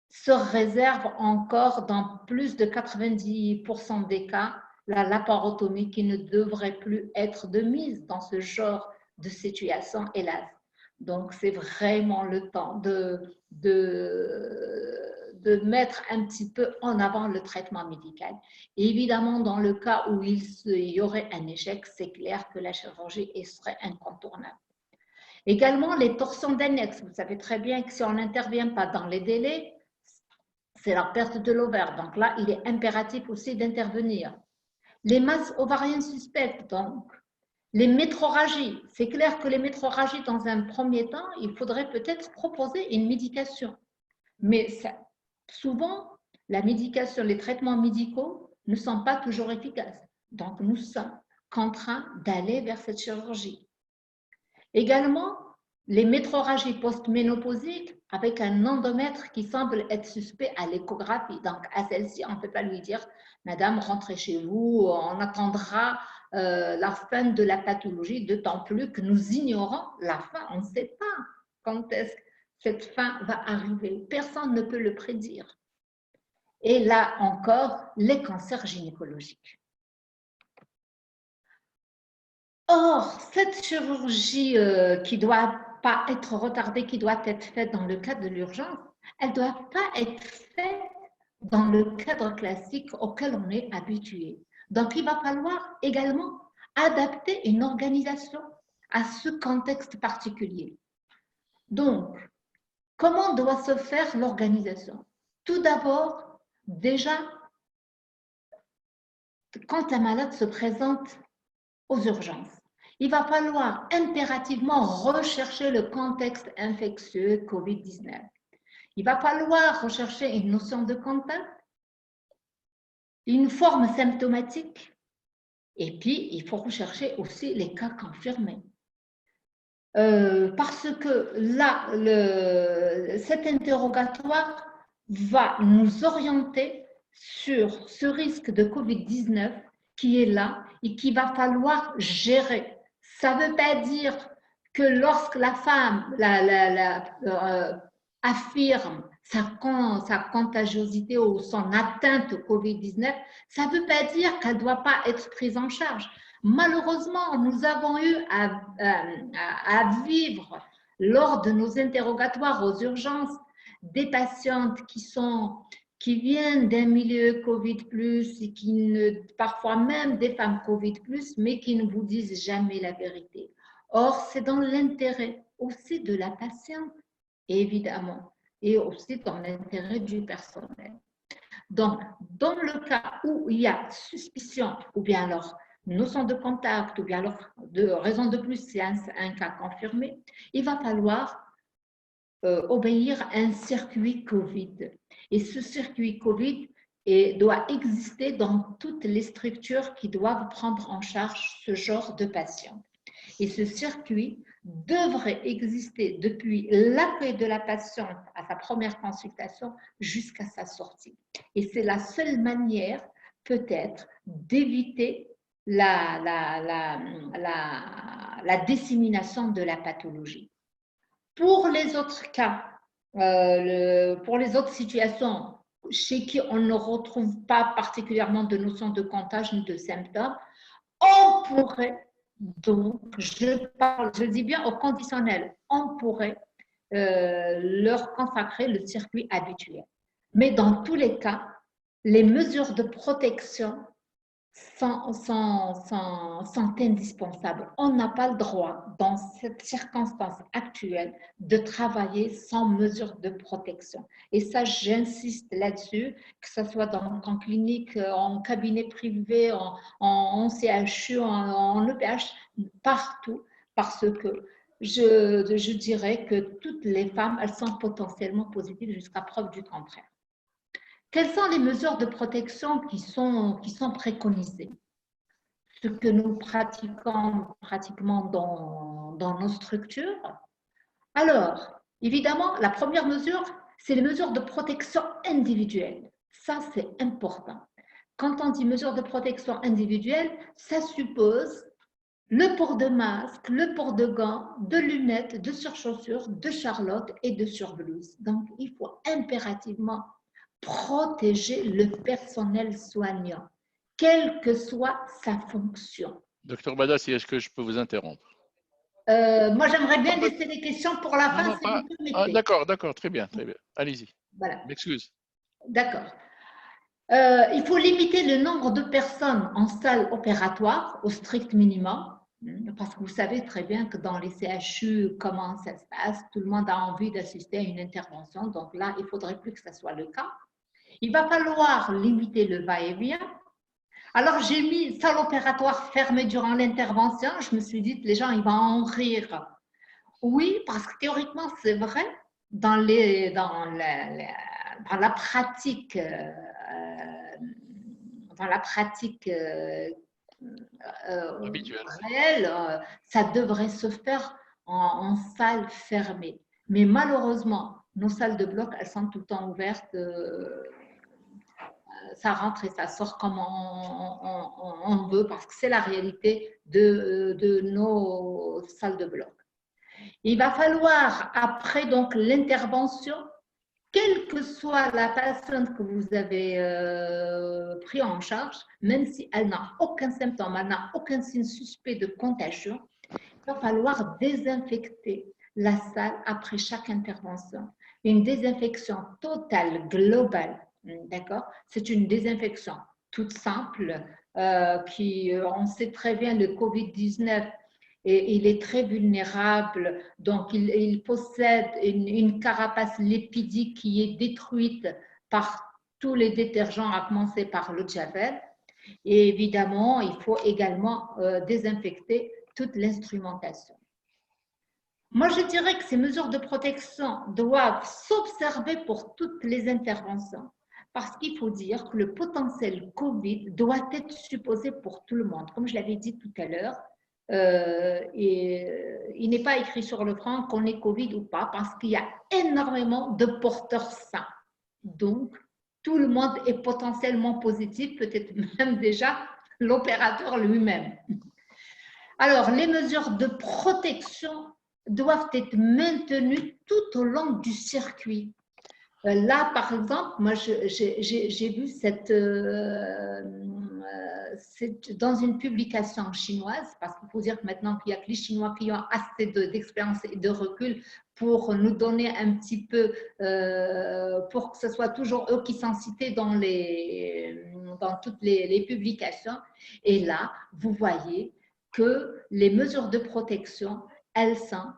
se réserve encore dans plus de 90% des cas la laparotomie qui ne devrait plus être de mise dans ce genre de situation, hélas. Donc, c'est vraiment le temps de mettre un petit peu en avant le traitement médical. Et évidemment, dans le cas où il y aurait un échec, c'est clair que la chirurgie serait incontournable. Également, les torsions d'annexe. Vous savez très bien que si on n'intervient pas dans les délais, c'est la perte de l'ovaire. Donc là, il est impératif aussi d'intervenir. Les masses ovariennes suspectes, donc, les métrorragies. C'est clair que les métrorragies, dans un premier temps, il faudrait peut-être proposer une médication. Mais souvent, la médication, les traitements médicaux ne sont pas toujours efficaces. Donc, nous sommes contraints d'aller vers cette chirurgie. Également, les métrorragies post-ménopausiques avec un endomètre qui semble être suspect à l'échographie. Donc, à celle-ci, on ne peut pas lui dire « Madame, rentrez chez vous, on attendra la fin de la pathologie, d'autant plus que nous ignorons la fin. On ne sait pas quand est-ce que cette fin va arriver. Personne ne peut le prédire. » Et là encore, les cancers gynécologiques. Or, cette chirurgie qui ne doit pas être retardée, qui doit être faite dans le cadre de l'urgence, elle ne doit pas être faite dans le cadre classique auquel on est habitué. Donc, il va falloir également adapter une organisation à ce contexte particulier. Donc, comment doit se faire l'organisation? Tout d'abord, déjà, quand un malade se présente aux urgences, il va falloir impérativement rechercher le contexte infectieux COVID-19. Il va falloir rechercher une notion de contact, une forme symptomatique, et puis il faut rechercher aussi les cas confirmés. Parce que là, cet interrogatoire va nous orienter sur ce risque de COVID-19 qui est là et qu'il va falloir gérer. Ça ne veut pas dire que lorsque la femme affirme sa contagiosité ou son atteinte au COVID-19, ça ne veut pas dire qu'elle ne doit pas être prise en charge. Malheureusement, nous avons eu à vivre lors de nos interrogatoires aux urgences des patientes qui viennent d'un milieu Covid+, et parfois même des femmes Covid+, mais qui ne vous disent jamais la vérité. Or, c'est dans l'intérêt aussi de la patiente, évidemment, et aussi dans l'intérêt du personnel. Donc, dans le cas où il y a suspicion, ou bien alors notion de contact, ou bien alors de raison de plus, c'est un cas confirmé, il va falloir obéir à un circuit COVID. Et ce circuit COVID doit exister dans toutes les structures qui doivent prendre en charge ce genre de patients. Et ce circuit devrait exister depuis l'accueil de la patiente à sa première consultation jusqu'à sa sortie. Et c'est la seule manière, peut-être, d'éviter la dissémination de la pathologie. Pour les autres cas, pour les autres situations chez qui on ne retrouve pas particulièrement de notion de contagion ni de symptômes, on pourrait donc, je dis bien au conditionnel, on pourrait leur consacrer le circuit habituel. Mais dans tous les cas, les mesures de protection sont indispensables. On n'a pas le droit, dans cette circonstance actuelle, de travailler sans mesures de protection. Et ça, j'insiste là-dessus, que ce soit en clinique, en cabinet privé, en CHU, en EPH, partout, parce que je dirais que toutes les femmes, elles sont potentiellement positives jusqu'à preuve du contraire. Quelles sont les mesures de protection qui sont préconisées? Ce que nous pratiquons pratiquement dans nos structures. Alors, évidemment, la première mesure, c'est les mesures de protection individuelle. Ça, c'est important. Quand on dit mesures de protection individuelle, ça suppose le port de masque, le port de gants, de lunettes, de surchaussures, de charlotte et de surblouse. Donc, il faut impérativement protéger le personnel soignant, quelle que soit sa fonction. Docteur Badassi, est-ce que je peux vous interrompre? Moi, j'aimerais bien laisser les questions pour la fin, si vous permettez. D'accord, très bien. Allez-y. Voilà. M'excuse. D'accord. Il faut limiter le nombre de personnes en salle opératoire au strict minimum, parce que vous savez très bien que dans les CHU, comment ça se passe, tout le monde a envie d'assister à une intervention, donc là, il ne faudrait plus que ce soit le cas. Il va falloir limiter le va-et-vient. Alors, j'ai mis salle opératoire fermée durant l'intervention. Je me suis dit que les gens, ils vont en rire. Oui, parce que théoriquement, c'est vrai, dans la pratique réelle, ça devrait se faire en salle fermée. Mais malheureusement, nos salles de bloc, elles sont tout le temps ouvertes. Ça rentre et ça sort comme on veut, parce que c'est la réalité de nos salles de bloc. Il va falloir, après donc l'intervention, quelle que soit la personne que vous avez pris en charge, même si elle n'a aucun symptôme, elle n'a aucun signe suspect de contagion, il va falloir désinfecter la salle après chaque intervention. Une désinfection totale, globale, d'accord? C'est une désinfection toute simple, on sait très bien le COVID-19, et il est très vulnérable. Donc, il possède une carapace lipidique qui est détruite par tous les détergents, à commencer par l'eau de javel. Et évidemment, il faut également désinfecter toute l'instrumentation. Moi, je dirais que ces mesures de protection doivent s'observer pour toutes les interventions, parce qu'il faut dire que le potentiel Covid doit être supposé pour tout le monde. Comme je l'avais dit tout à l'heure, il n'est pas écrit sur le front qu'on est Covid ou pas, parce qu'il y a énormément de porteurs sains. Donc, tout le monde est potentiellement positif, peut-être même déjà l'opérateur lui-même. Alors, les mesures de protection doivent être maintenues tout au long du circuit. Là, par exemple, moi, j'ai vu dans une publication chinoise, parce qu'il faut dire que maintenant qu'il y a que les Chinois qui ont assez d'expérience et de recul pour nous donner un petit peu, pour que ce soit toujours eux qui sont cités dans toutes les publications. Et là, vous voyez que les mesures de protection, elles sont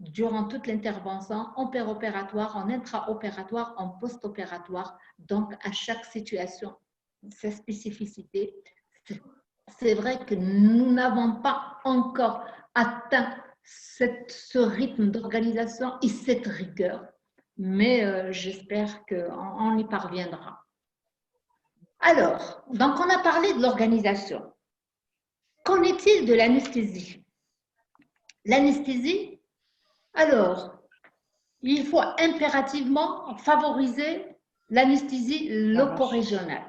durant toute l'intervention, en péropératoire, en intraopératoire, en post-opératoire. Donc, à chaque situation, sa spécificité. C'est vrai que nous n'avons pas encore atteint ce rythme d'organisation et cette rigueur, mais j'espère qu'on y parviendra. Alors, donc on a parlé de l'organisation. Qu'en est-il de l'anesthésie? L'anesthésie, alors, il faut impérativement favoriser l'anesthésie loco-régionale.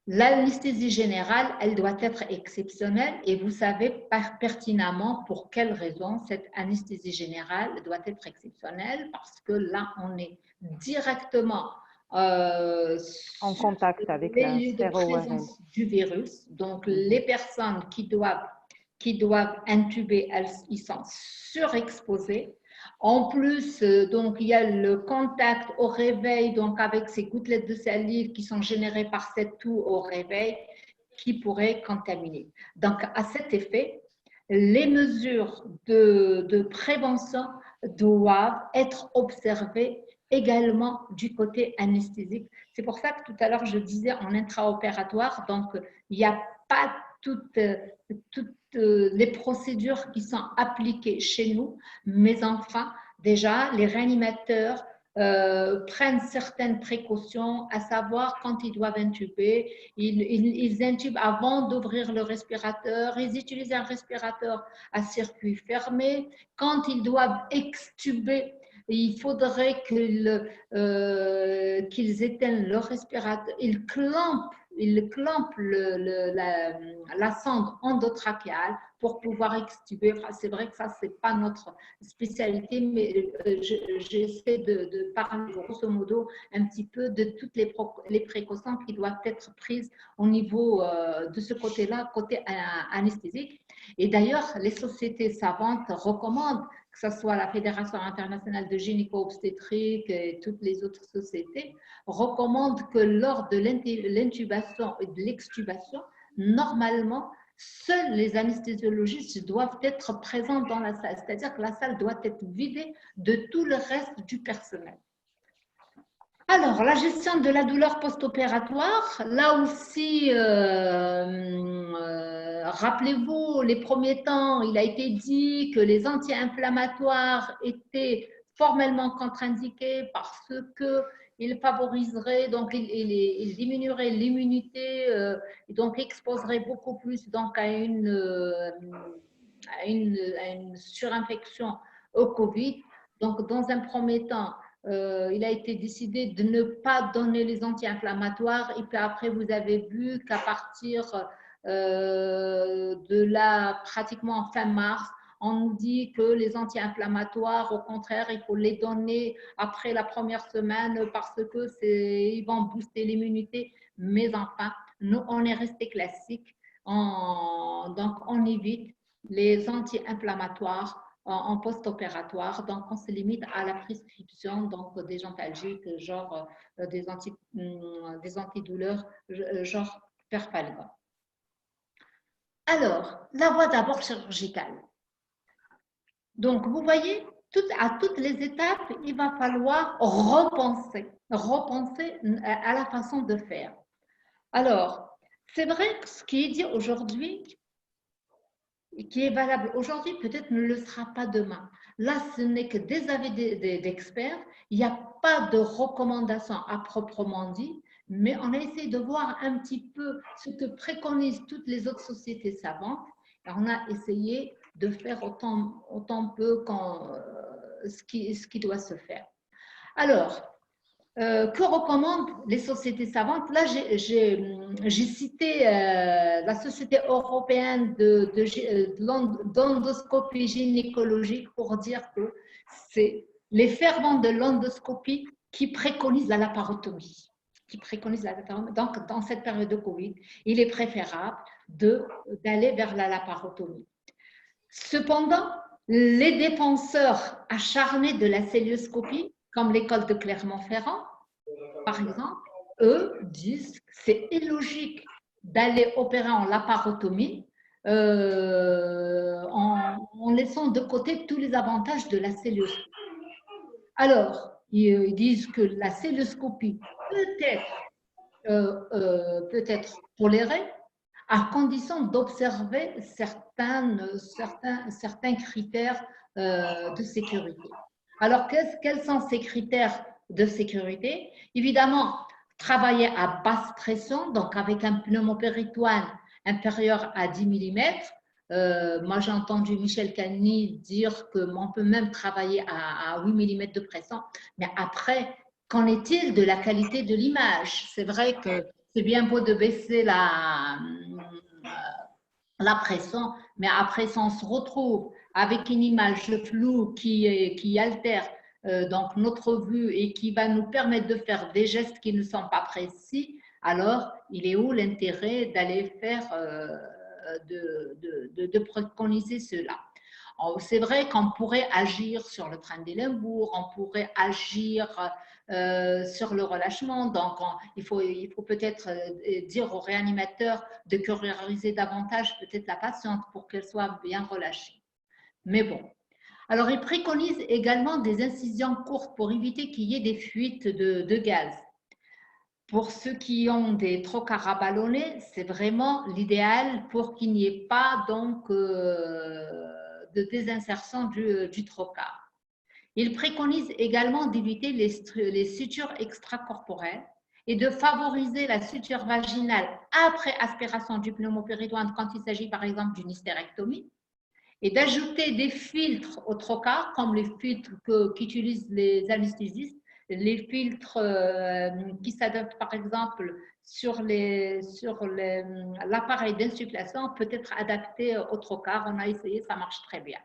L'anesthésie générale, elle doit être exceptionnelle et vous savez pertinemment pour quelle raison cette anesthésie générale doit être exceptionnelle, parce que là, on est directement en contact avec la présence du virus. Donc, les personnes qui doivent intuber, ils sont surexposés. En plus, donc, il y a le contact au réveil, donc avec ces gouttelettes de salive qui sont générées par cette toux au réveil, qui pourraient contaminer. Donc, à cet effet, les mesures de prévention doivent être observées également du côté anesthésique. C'est pour ça que tout à l'heure, je disais en intraopératoire, donc il n'y a pas toutes les procédures qui sont appliquées chez nous, mais enfin, déjà, les réanimateurs prennent certaines précautions, à savoir quand ils doivent intuber, ils intubent avant d'ouvrir le respirateur, ils utilisent un respirateur à circuit fermé. Quand ils doivent extuber, il faudrait qu'ils éteignent le respirateur, ils clampent la sonde endotrachéale pour pouvoir extuber. C'est vrai que ça, ce n'est pas notre spécialité, mais j'essaie de parler grosso modo un petit peu de toutes les précautions qui doivent être prises au niveau de ce côté-là, côté anesthésique. Et d'ailleurs, les sociétés savantes recommandent, que ce soit la Fédération internationale de gynéco-obstétrique et toutes les autres sociétés, recommandent que lors de l'intubation et de l'extubation, normalement, seuls les anesthésiologistes doivent être présents dans la salle, c'est-à-dire que la salle doit être vidée de tout le reste du personnel. Alors, la gestion de la douleur post-opératoire, là aussi, rappelez-vous, les premiers temps, il a été dit que les anti-inflammatoires étaient formellement contre-indiqués parce qu'ils favoriseraient, donc ils diminueraient l'immunité, donc exposeraient beaucoup plus donc, à une surinfection au Covid. Donc, dans un premier temps, il a été décidé de ne pas donner les anti-inflammatoires et puis après vous avez vu qu'à partir pratiquement fin mars, on nous dit que les anti-inflammatoires, au contraire, il faut les donner après la première semaine parce que ils vont booster l'immunité. Mais enfin, nous, on est resté classique. Donc, on évite les anti-inflammatoires en post-opératoire. Donc, on se limite à la prescription donc, des antalgiques, genre des antidouleurs, genre Perfalgan. Alors, la voie d'abord chirurgicale. Donc, vous voyez, à toutes les étapes, il va falloir repenser à la façon de faire. Alors, c'est vrai que ce qui est dit aujourd'hui, qui est valable aujourd'hui, peut-être ne le sera pas demain. Là, ce n'est que des avis d'experts. Il n'y a pas de recommandations à proprement dit, mais on a essayé de voir un petit peu ce que préconisent toutes les autres sociétés savantes. Et on a essayé de faire autant peu ce qui doit se faire. Alors, que recommandent les sociétés savantes? Là, j'ai cité la Société européenne d'endoscopie gynécologique pour dire que c'est les fervents de l'endoscopie qui préconisent la laparotomie. Donc, dans cette période de Covid, il est préférable d'aller vers la laparotomie. Cependant, les défenseurs acharnés de la cœlioscopie, comme l'école de Clermont-Ferrand, par exemple, eux disent que c'est illogique d'aller opérer en laparotomie en laissant de côté tous les avantages de la cœlioscopie. Alors, ils disent que la cœlioscopie peut être tolérée à condition d'observer certains critères de sécurité. Alors, quels sont ces critères de sécurité? Évidemment, travailler à basse pression, donc avec un pneumopéritoine inférieur à 10 mm. Moi, j'ai entendu Michel Cagny dire qu'on peut même travailler à 8 mm de pression. Mais après, qu'en est-il de la qualité de l'image? C'est vrai que c'est bien beau de baisser la pression, mais après, si on se retrouve avec une image floue qui altère donc notre vue et qui va nous permettre de faire des gestes qui ne sont pas précis, alors il est où l'intérêt d'aller faire, de préconiser cela? C'est vrai qu'on pourrait agir sur le train des limbours, on pourrait agir sur le relâchement. Donc, il faut peut-être dire au réanimateur de curioriser davantage peut-être la patiente pour qu'elle soit bien relâchée. Mais bon. Alors, il préconise également des incisions courtes pour éviter qu'il y ait des fuites de gaz. Pour ceux qui ont des trocars à ballonner, c'est vraiment l'idéal pour qu'il n'y ait pas donc de désinsertion du trocar. Il préconise également d'éviter les sutures extracorporelles et de favoriser la suture vaginale après aspiration du pneumopéritoine quand il s'agit par exemple d'une hystérectomie et d'ajouter des filtres au trocar comme les filtres qu'utilisent les anesthésistes, les filtres qui s'adaptent par exemple sur l'appareil d'insufflation peut être adapté au trocar. On a essayé, ça marche très bien.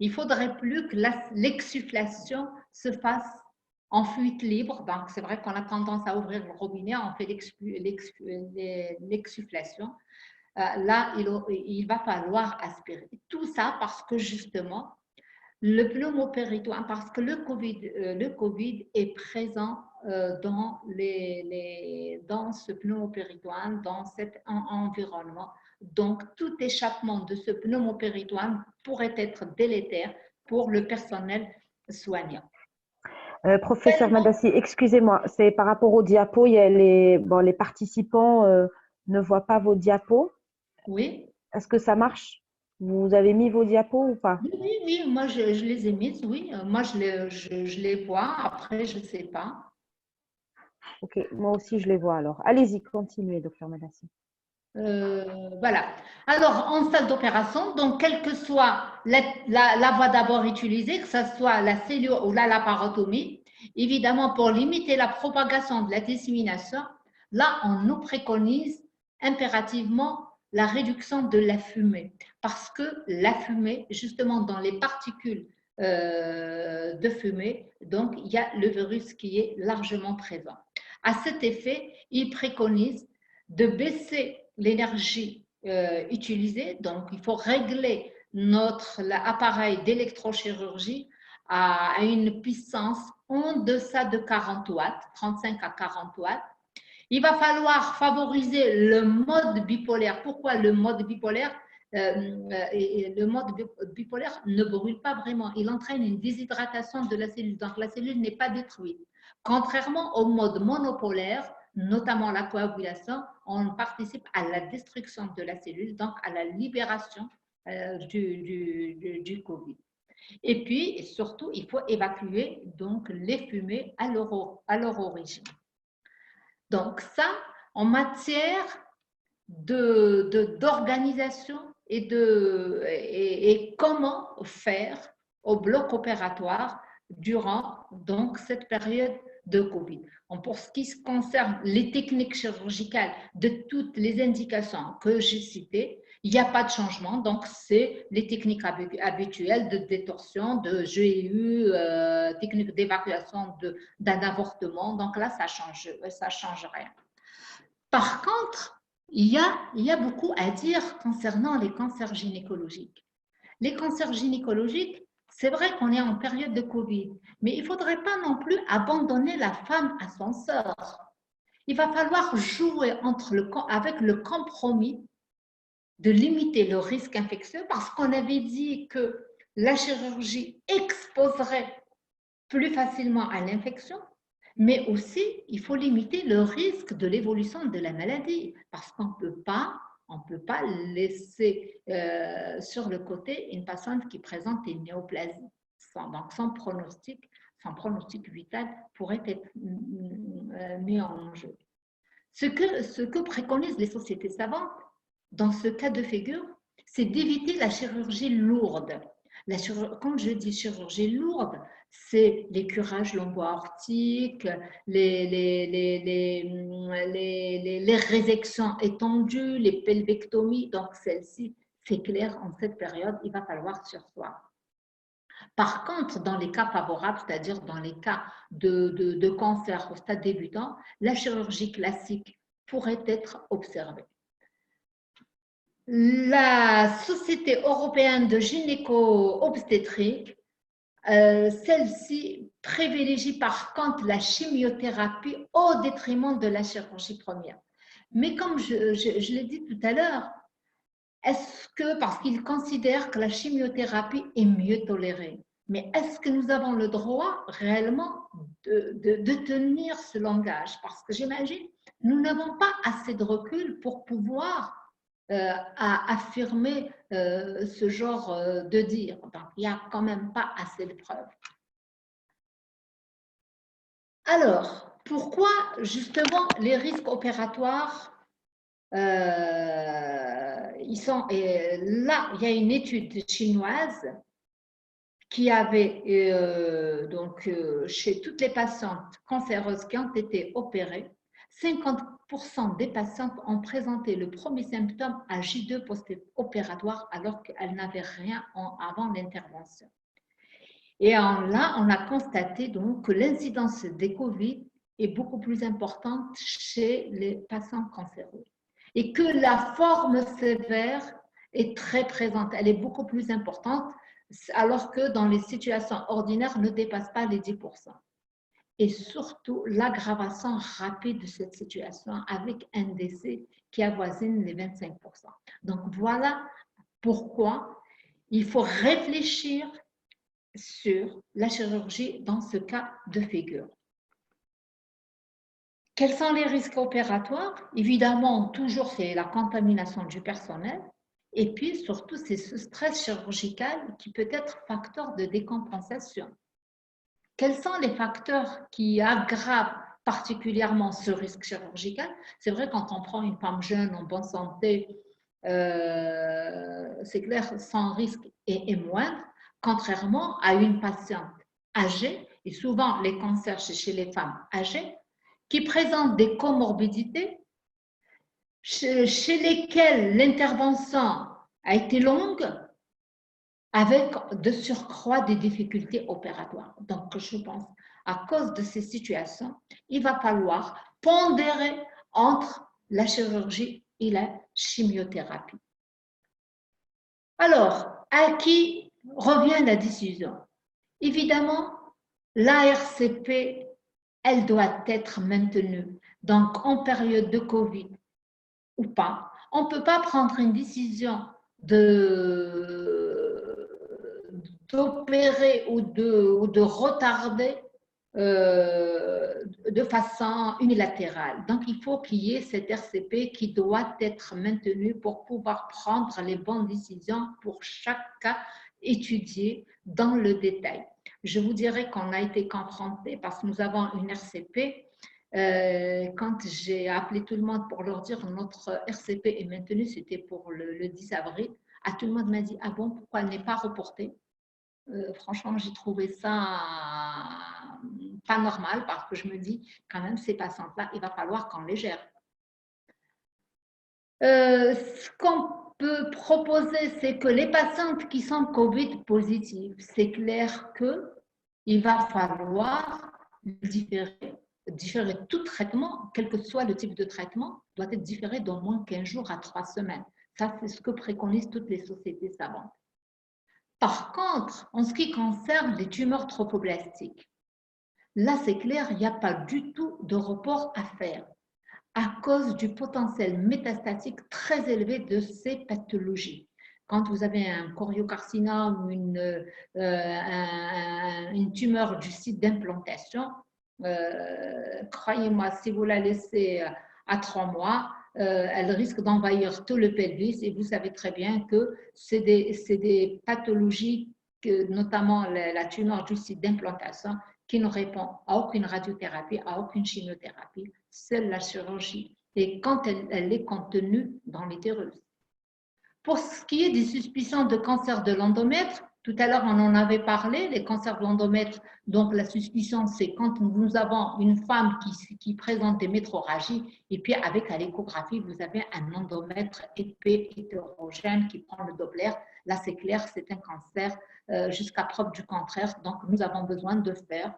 Il ne faudrait plus que l'exsufflation se fasse en fuite libre. Donc, c'est vrai qu'on a tendance à ouvrir le robinet, on fait l'exsufflation. Là, il va falloir aspirer. Tout ça parce que justement, le pneumopéritoine, parce que le COVID est présent dans ce pneumopéritoine, dans cet environnement. Donc, tout échappement de ce pneumopéritoine pourrait être délétère pour le personnel soignant. Professeur Madassi, excusez-moi, c'est par rapport aux diapos, il y a les participants ne voient pas vos diapos. Oui. Est-ce que ça marche? Vous avez mis vos diapos ou pas? Oui, moi je les ai mises, oui. Moi je les vois, après je ne sais pas. Ok, moi aussi je les vois alors. Allez-y, continuez, docteur Madassi. Voilà. Alors, en salle d'opération, donc, quelle que soit la voie d'abord utilisée, que ce soit la cellule ou la laparotomie, évidemment, pour limiter la propagation de la dissémination, là, on nous préconise impérativement la réduction de la fumée. Parce que la fumée, justement, dans les particules de fumée, donc, il y a le virus qui est largement présent. À cet effet, il préconise de baisser l'énergie utilisée. Donc, il faut régler l'appareil d'électrochirurgie à une puissance en deçà de 40 watts, 35 à 40 watts. Il va falloir favoriser le mode bipolaire. Pourquoi le mode bipolaire? et le mode bipolaire ne brûle pas vraiment. Il entraîne une déshydratation de la cellule. Donc, la cellule n'est pas détruite. Contrairement au mode monopolaire, notamment la coagulation, on participe à la destruction de la cellule, donc à la libération du Covid. Et puis, et surtout, il faut évacuer donc les fumées à leur origine. Donc ça, en matière d'organisation et comment faire au bloc opératoire durant donc cette période de Covid. Pour ce qui concerne les techniques chirurgicales de toutes les indications que j'ai citées, il n'y a pas de changement, donc c'est les techniques habituelles de détorsion, de GEU, technique d'évacuation d'un avortement, donc là ça change rien. Par contre, il y a beaucoup à dire concernant les cancers gynécologiques. Les cancers gynécologiques, c'est vrai qu'on est en période de Covid, mais il ne faudrait pas non plus abandonner la femme à son sort. Il va falloir jouer avec le compromis de limiter le risque infectieux parce qu'on avait dit que la chirurgie exposerait plus facilement à l'infection, mais aussi il faut limiter le risque de l'évolution de la maladie parce qu'on ne peut pas laisser sur le côté une patiente qui présente une néoplasie. Donc son pronostic vital pourrait être mis en jeu. Ce que préconisent les sociétés savantes dans ce cas de figure, c'est d'éviter la chirurgie lourde. Quand je dis chirurgie lourde, c'est les curages lombo-aortiques, les résections étendues, les pelvectomies. Donc, celles-ci, c'est clair, en cette période, il va falloir surseoir. Par contre, dans les cas favorables, c'est-à-dire dans les cas de cancer au stade débutant, la chirurgie classique pourrait être observée. La Société européenne de gynéco-obstétrique, celle-ci privilégie par contre la chimiothérapie au détriment de la chirurgie première. Mais comme je l'ai dit tout à l'heure, parce qu'ils considèrent que la chimiothérapie est mieux tolérée, mais est-ce que nous avons le droit réellement de tenir ce langage? Parce que j'imagine, nous n'avons pas assez de recul pour pouvoir affirmer ce genre de dire. Donc, il n'y a quand même pas assez de preuves. Alors, pourquoi justement les risques opératoires là, il y a une étude chinoise qui avait, chez toutes les patientes cancéreuses qui ont été opérées, 50% des patientes ont présenté le premier symptôme à J2 post-opératoire alors qu'elles n'avaient rien avant l'intervention. Et là, on a constaté donc que l'incidence des Covid est beaucoup plus importante chez les patients cancéreux et que la forme sévère est très présente, elle est beaucoup plus importante alors que dans les situations ordinaires ne dépasse pas les 10%. Et surtout l'aggravation rapide de cette situation avec un décès qui avoisine les 25%. Donc voilà pourquoi il faut réfléchir sur la chirurgie dans ce cas de figure. Quels sont les risques opératoires? Évidemment, toujours c'est la contamination du personnel et puis surtout c'est ce stress chirurgical qui peut être facteur de décompensation. Quels sont les facteurs qui aggravent particulièrement ce risque chirurgical? C'est vrai, quand on prend une femme jeune, en bonne santé, c'est clair, son risque est moindre, contrairement à une patiente âgée, et souvent les cancers chez les femmes âgées, qui présentent des comorbidités chez lesquelles l'intervention a été longue, avec de surcroît des difficultés opératoires. Donc, je pense, à cause de ces situations, il va falloir pondérer entre la chirurgie et la chimiothérapie. Alors, à qui revient la décision? Évidemment, l'ARCP, elle doit être maintenue. Donc, en période de Covid ou pas, on ne peut pas prendre une décision d'opérer ou de retarder de façon unilatérale. Donc, il faut qu'il y ait cette RCP qui doit être maintenue pour pouvoir prendre les bonnes décisions pour chaque cas étudié dans le détail. Je vous dirais qu'on a été confronté parce que nous avons une RCP. Quand j'ai appelé tout le monde pour leur dire notre RCP est maintenue, c'était pour le 10 avril, tout le monde m'a dit « Ah bon, pourquoi elle n'est pas reportée ?» Franchement, j'ai trouvé ça pas normal parce que je me dis quand même, ces patientes-là, il va falloir qu'on les gère. Ce qu'on peut proposer, c'est que les patientes qui sont Covid positives, c'est clair qu'il va falloir différer tout traitement, quel que soit le type de traitement, doit être différé d'au moins 15 jours à 3 semaines. Ça, c'est ce que préconisent toutes les sociétés savantes. Par contre, en ce qui concerne les tumeurs trophoblastiques, là, c'est clair, il n'y a pas du tout de report à faire à cause du potentiel métastatique très élevé de ces pathologies. Quand vous avez un choriocarcinome ou une tumeur du site d'implantation, croyez-moi, si vous la laissez à 3 mois, elle risque d'envahir tout le pelvis et vous savez très bien que c'est des pathologies, notamment la tumeur du site d'implantation, qui ne répond à aucune radiothérapie, à aucune chimiothérapie, seule la chirurgie, et quand elle est contenue dans l'utérus. Pour ce qui est des suspicions de cancer de l'endomètre, tout à l'heure on en avait parlé, les cancers de l'endomètre, donc la suspicion c'est quand nous avons une femme qui présente des métroragies et puis avec à l'échographie vous avez un endomètre épais, hétérogène qui prend le Doppler, là c'est clair, c'est un cancer jusqu'à preuve du contraire, donc nous avons besoin de faire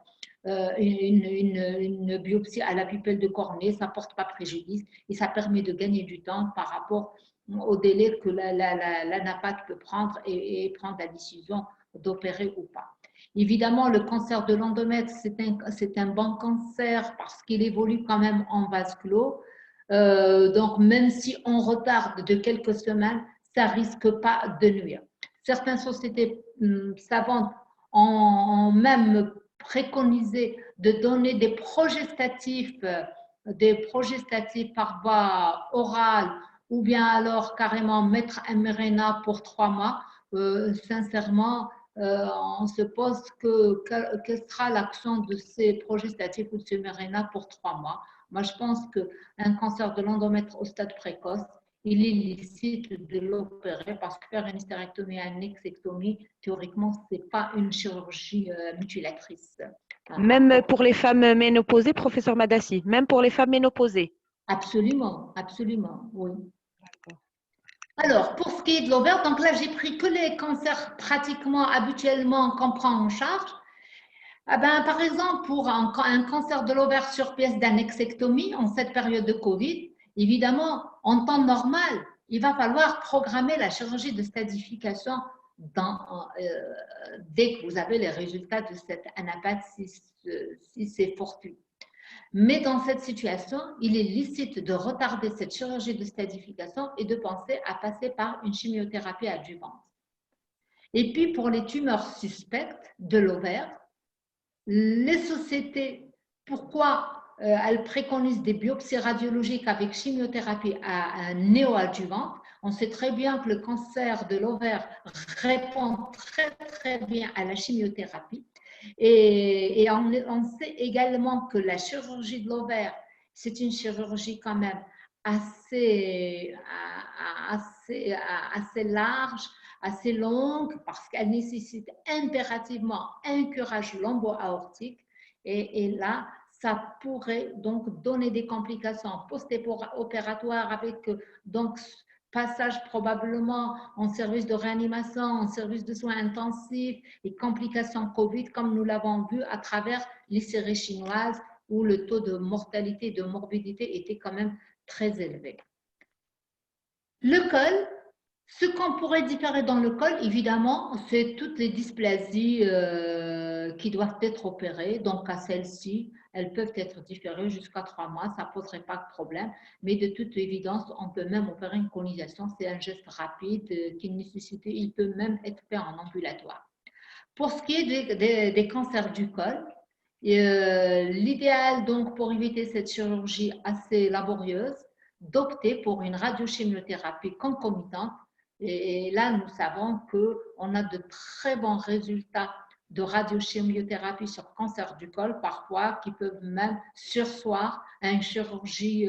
une biopsie à la pupille de cornée, ça ne porte pas préjudice et ça permet de gagner du temps par rapport au délai que la NAPAC peut prendre et prendre la décision d'opérer ou pas. Évidemment, le cancer de l'endomètre, c'est un bon cancer parce qu'il évolue quand même en vase clos. Donc, même si on retarde de quelques semaines, ça ne risque pas de nuire. Certaines sociétés savantes ont même préconisé de donner des progestatifs par voie orale ou bien alors carrément mettre un Mirena pour 3 mois. Sincèrement, on se pose quelle sera l'action de ces progestatifs ou de ce Mirena pour 3 mois. Moi, je pense qu'un cancer de l'endomètre au stade précoce, il est licite de l'opérer parce que faire une hystérectomie et une nexectomie, théoriquement, ce n'est pas une chirurgie mutilatrice. Même pour les femmes ménopausées, professeur Madassi, même pour les femmes ménopausées. Absolument, absolument, oui. Alors, pour ce qui est de l'ovaire, donc là, j'ai pris que les cancers pratiquement habituellement qu'on prend en charge. Par exemple, pour un cancer de l'ovaire sur pièce d'annexectomie en cette période de Covid, évidemment, en temps normal, il va falloir programmer la chirurgie de stadification dès que vous avez les résultats de cette anapathe si c'est fortuit. Mais dans cette situation, il est licite de retarder cette chirurgie de stadification et de penser à passer par une chimiothérapie adjuvante. Et puis, pour les tumeurs suspectes de l'ovaire, les sociétés, pourquoi elles préconisent des biopsies radiologiques avec chimiothérapie néoadjuvante? On sait très bien que le cancer de l'ovaire répond très, très bien à la chimiothérapie. Et on sait également que la chirurgie de l'ovaire, c'est une chirurgie quand même assez large, assez longue, parce qu'elle nécessite impérativement un curage lombo-aortique. Et là, ça pourrait donc donner des complications post-opératoires avec donc passage probablement en service de réanimation, en service de soins intensifs et complications Covid, comme nous l'avons vu à travers les séries chinoises où le taux de mortalité et de morbidité était quand même très élevé. Le col, ce qu'on pourrait différer dans le col, évidemment, c'est toutes les dysplasies qui doivent être opérées. Donc, à celles-ci, elles peuvent être différées jusqu'à 3 mois, ça ne poserait pas de problème. Mais de toute évidence, on peut même opérer une colonisation. C'est un geste rapide qui nécessite, il peut même être fait en ambulatoire. Pour ce qui est des cancers du col, l'idéal donc pour éviter cette chirurgie assez laborieuse, d'opter pour une radiochimiothérapie concomitante. Et là, nous savons qu'on a de très bons résultats de radiochimiothérapie sur cancer du col, parfois qui peuvent même surseoir à une chirurgie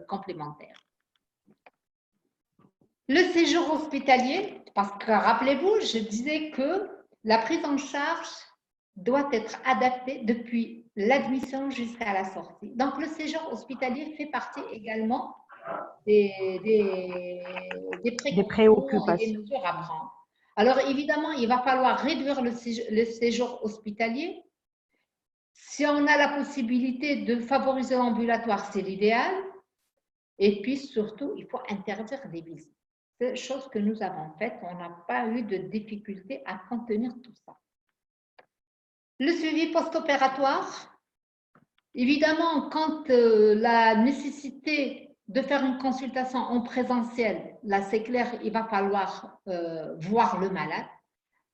complémentaire. Le séjour hospitalier, parce que rappelez-vous, je disais que la prise en charge doit être adaptée depuis l'admission jusqu'à la sortie. Donc, le séjour hospitalier fait partie également des préoccupations et des mesures à prendre. Alors, évidemment, il va falloir réduire le séjour hospitalier. Si on a la possibilité de favoriser l'ambulatoire, c'est l'idéal. Et puis, surtout, il faut interdire les visites. C'est chose que nous avons faite. On n'a pas eu de difficulté à contenir tout ça. Le suivi post-opératoire, évidemment, quand la nécessité de faire une consultation en présentiel, là c'est clair, il va falloir voir le malade.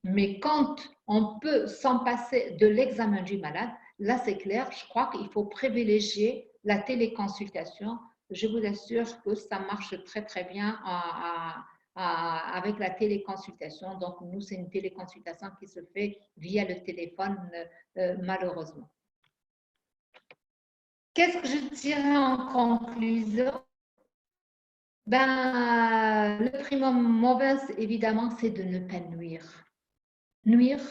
Mais quand on peut s'en passer de l'examen du malade, là c'est clair, je crois qu'il faut privilégier la téléconsultation. Je vous assure que ça marche très très bien avec la téléconsultation. Donc nous, c'est une téléconsultation qui se fait via le téléphone malheureusement. Qu'est-ce que je dirais en conclusion? Ben, le primum mobile, évidemment, c'est de ne pas nuire. Nuire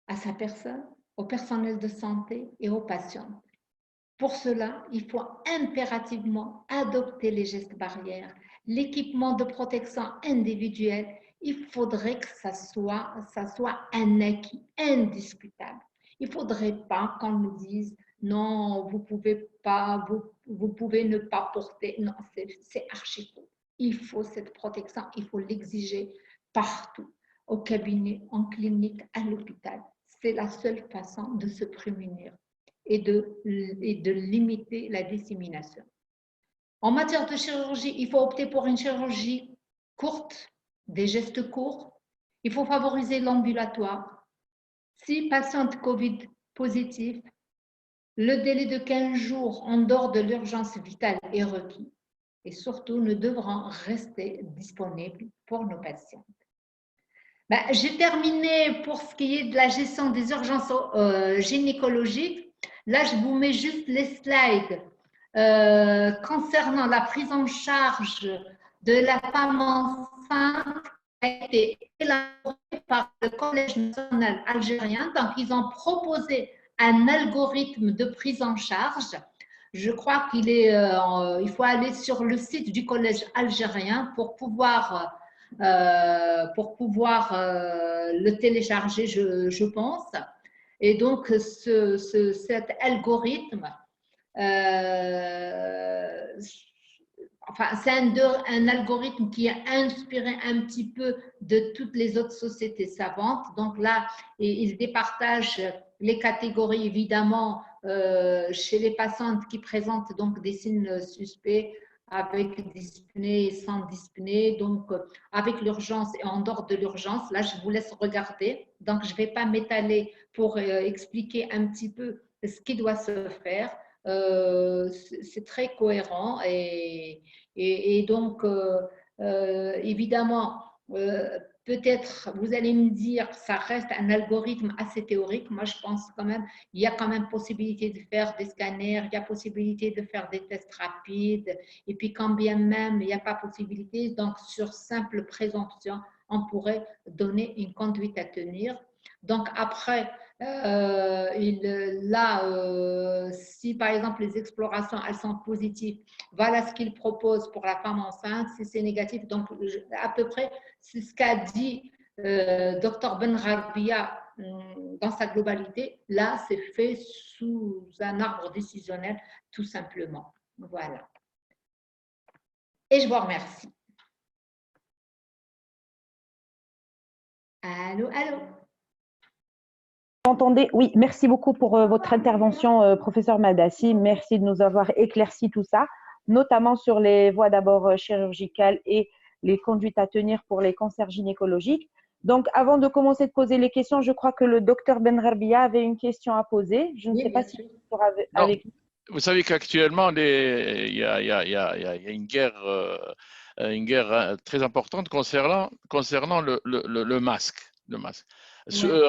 à sa personne, au personnel de santé et aux patients. Pour cela, il faut impérativement adopter les gestes barrières, l'équipement de protection individuelle. Il faudrait que ça soit un acquis indiscutable. Il ne faudrait pas qu'on nous dise non, vous pouvez pas, vous pouvez ne pas porter. Non, c'est archi faux. Il faut cette protection, il faut l'exiger partout, au cabinet, en clinique, à l'hôpital. C'est la seule façon de se prémunir et de limiter la dissémination. En matière de chirurgie, il faut opter pour une chirurgie courte, des gestes courts. Il faut favoriser l'ambulatoire. Si patiente Covid positive, le délai de 15 jours en dehors de l'urgence vitale est requis et surtout, nous devrons rester disponibles pour nos patients. Ben, j'ai terminé pour ce qui est de la gestion des urgences gynécologiques. Là, je vous mets juste les slides concernant la prise en charge de la femme enceinte qui a été élaborée par le Collège national algérien. Donc, ils ont proposé un algorithme de prise en charge. Je crois qu'il il faut aller sur le site du Collège algérien pour pouvoir le télécharger, je pense. Et donc, cet algorithme, c'est un algorithme qui est inspiré un petit peu de toutes les autres sociétés savantes. Donc là, il départage les catégories, évidemment, chez les patientes qui présentent donc des signes suspects, avec dyspnée et sans dyspnée, donc avec l'urgence et en dehors de l'urgence. Là, je vous laisse regarder. Donc, je ne vais pas m'étaler pour expliquer un petit peu ce qui doit se faire. C'est très cohérent et donc, évidemment, peut-être, vous allez me dire, ça reste un algorithme assez théorique. Moi, je pense quand même, il y a quand même possibilité de faire des scanners, il y a possibilité de faire des tests rapides. Et puis, quand bien même il n'y a pas possibilité, donc sur simple présomption, on pourrait donner une conduite à tenir. Donc, après, si par exemple les explorations elles sont positives, voilà ce qu'il propose pour la femme enceinte. Si c'est négatif, donc à peu près c'est ce qu'a dit Dr Benrabia dans sa globalité. Là, c'est fait sous un arbre décisionnel, tout simplement. Voilà. Et je vous remercie. Allô, allô. Entendez? Oui, merci beaucoup pour votre intervention, professeur Madassi. Merci de nous avoir éclairci tout ça, notamment sur les voies d'abord chirurgicales et les conduites à tenir pour les cancers gynécologiques. Donc, avant de commencer de poser les questions, je crois que le docteur Benrabia avait une question à poser. Je ne sais pas si vous sera avec nous. Vous savez qu'actuellement, il y a une guerre très importante concernant le masque. Le masque.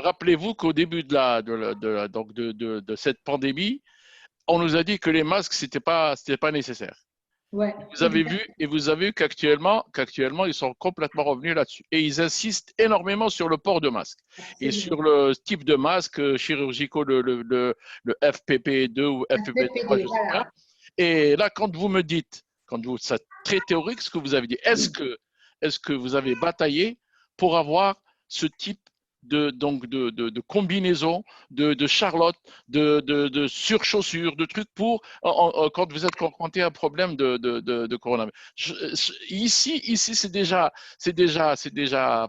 Rappelez-vous qu'au début de cette pandémie, on nous a dit que les masques, c'était pas nécessaire. Ouais, vous avez vu qu'actuellement, ils sont complètement revenus là-dessus. Et ils insistent énormément sur le port de masque. Et sur le type de masque chirurgicaux, le FPP2 ou FPP3, je ne sais pas. Et là, quand vous me dites, c'est très théorique ce que vous avez dit, est-ce que vous avez bataillé pour avoir ce type de combinaison, de charlotte, de surchaussures, de trucs pour quand vous êtes confronté à un problème de coronavirus. Ici, c'est déjà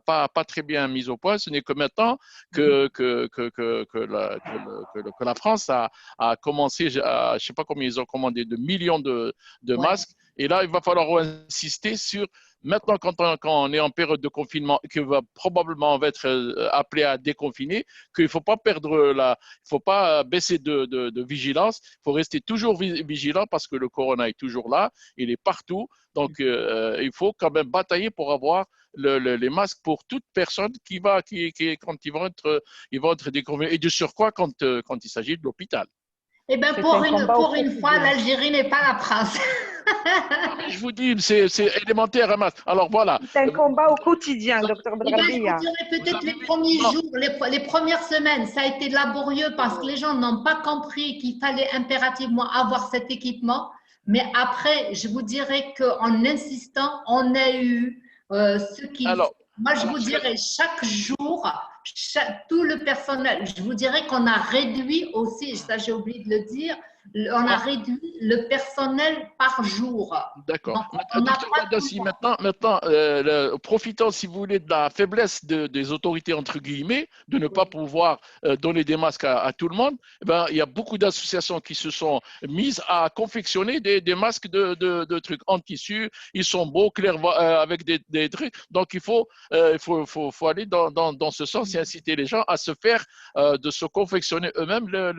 pas très bien mis au point. Ce n'est que maintenant que la France a commencé, je ne sais pas combien ils ont commandé, de millions de masques. Et là, il va falloir insister sur maintenant, quand on est en période de confinement, que va probablement on va être appelé à déconfiner, qu'il ne faut pas faut pas baisser de vigilance. Il faut rester toujours vigilant parce que le corona est toujours là, il est partout. Donc, il faut quand même batailler pour avoir les masques pour toute personne quand ils vont être déconfinés. Et de surcroît quand il s'agit de l'hôpital. Eh bien, pour une fois, l'Algérie n'est pas la France. Je vous dis, c'est élémentaire, un masque. Alors voilà. C'est un combat au quotidien, docteur Benrabia. Je dirais peut-être les premiers jours, les premières semaines, ça a été laborieux parce que les gens n'ont pas compris qu'il fallait impérativement avoir cet équipement. Mais après, je vous dirais qu'en insistant, on a eu ce qui… Moi, je vous dirais chaque jour, tout le personnel, je vous dirais qu'on a réduit aussi, ça j'ai oublié de le dire, on a réduit le personnel par jour. D'accord. Maintenant, profitant, si vous voulez, de la faiblesse des autorités, entre guillemets, de ne pas pouvoir donner des masques à tout le monde, il y a beaucoup d'associations qui se sont mises à confectionner des masques de trucs en tissu. Ils sont beaux, clairs, avec des trucs. Donc, il faut aller dans ce sens et inciter les gens à de se confectionner eux-mêmes leur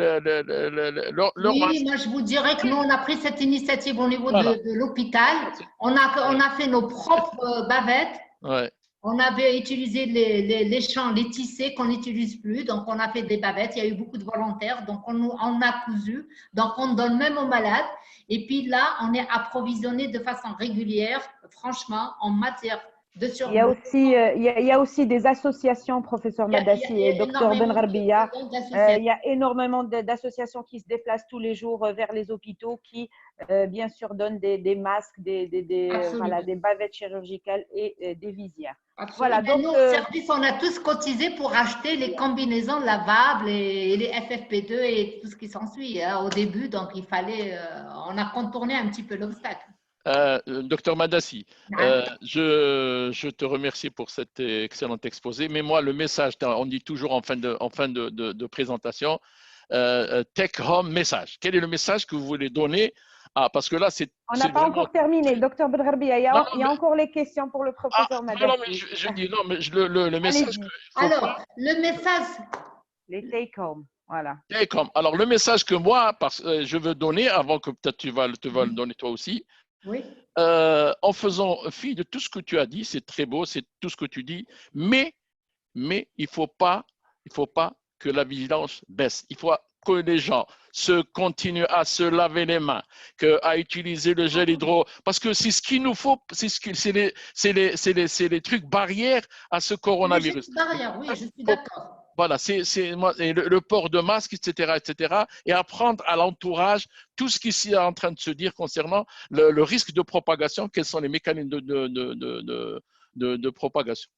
masque. Moi, je vous dirais que nous, on a pris cette initiative au niveau de l'hôpital. On a fait nos propres bavettes. Ouais. On avait utilisé les champs, les tissés qu'on n'utilise plus. Donc, on a fait des bavettes. Il y a eu beaucoup de volontaires. Donc, on a cousu. Donc, on donne même aux malades. Et puis là, on est approvisionné de façon régulière, franchement, en matière de survie. Il y a aussi des associations, professeur Madassi et docteur Benrabia. Il y a énormément d'associations qui se déplacent tous les jours vers les hôpitaux qui, bien sûr, donnent des masques, des bavettes chirurgicales et des visières. Voilà, donc, nous, au service, on a tous cotisé pour acheter les combinaisons lavables et les FFP2 et tout ce qui s'ensuit au début. Donc, il fallait, on a contourné un petit peu l'obstacle. Docteur Madassi, je te remercie pour cet excellent exposé. Mais moi, le message, on dit toujours en fin de présentation, take home message. Quel est le message que vous voulez donner parce que là, on n'a pas encore terminé, docteur Benrabia. Il y a encore les questions pour le professeur Madassi. Non, mais je dis, non, mais le message… Alors, le message… Les take home, voilà. Take home. Alors, le message que moi, je veux donner, avant que peut-être tu vas le donner toi aussi, oui. En faisant fi de tout ce que tu as dit, c'est très beau, c'est tout ce que tu dis, mais il faut pas que la vigilance baisse. Il faut que les gens continuent à se laver les mains, à utiliser le gel hydro, parce que c'est ce qu'il nous faut, c'est les trucs barrières à ce coronavirus. Barrières, oui, je suis d'accord. Voilà, le port de masque, etc., et apprendre à l'entourage tout ce qui est en train de se dire concernant le risque de propagation, quels sont les mécanismes de propagation.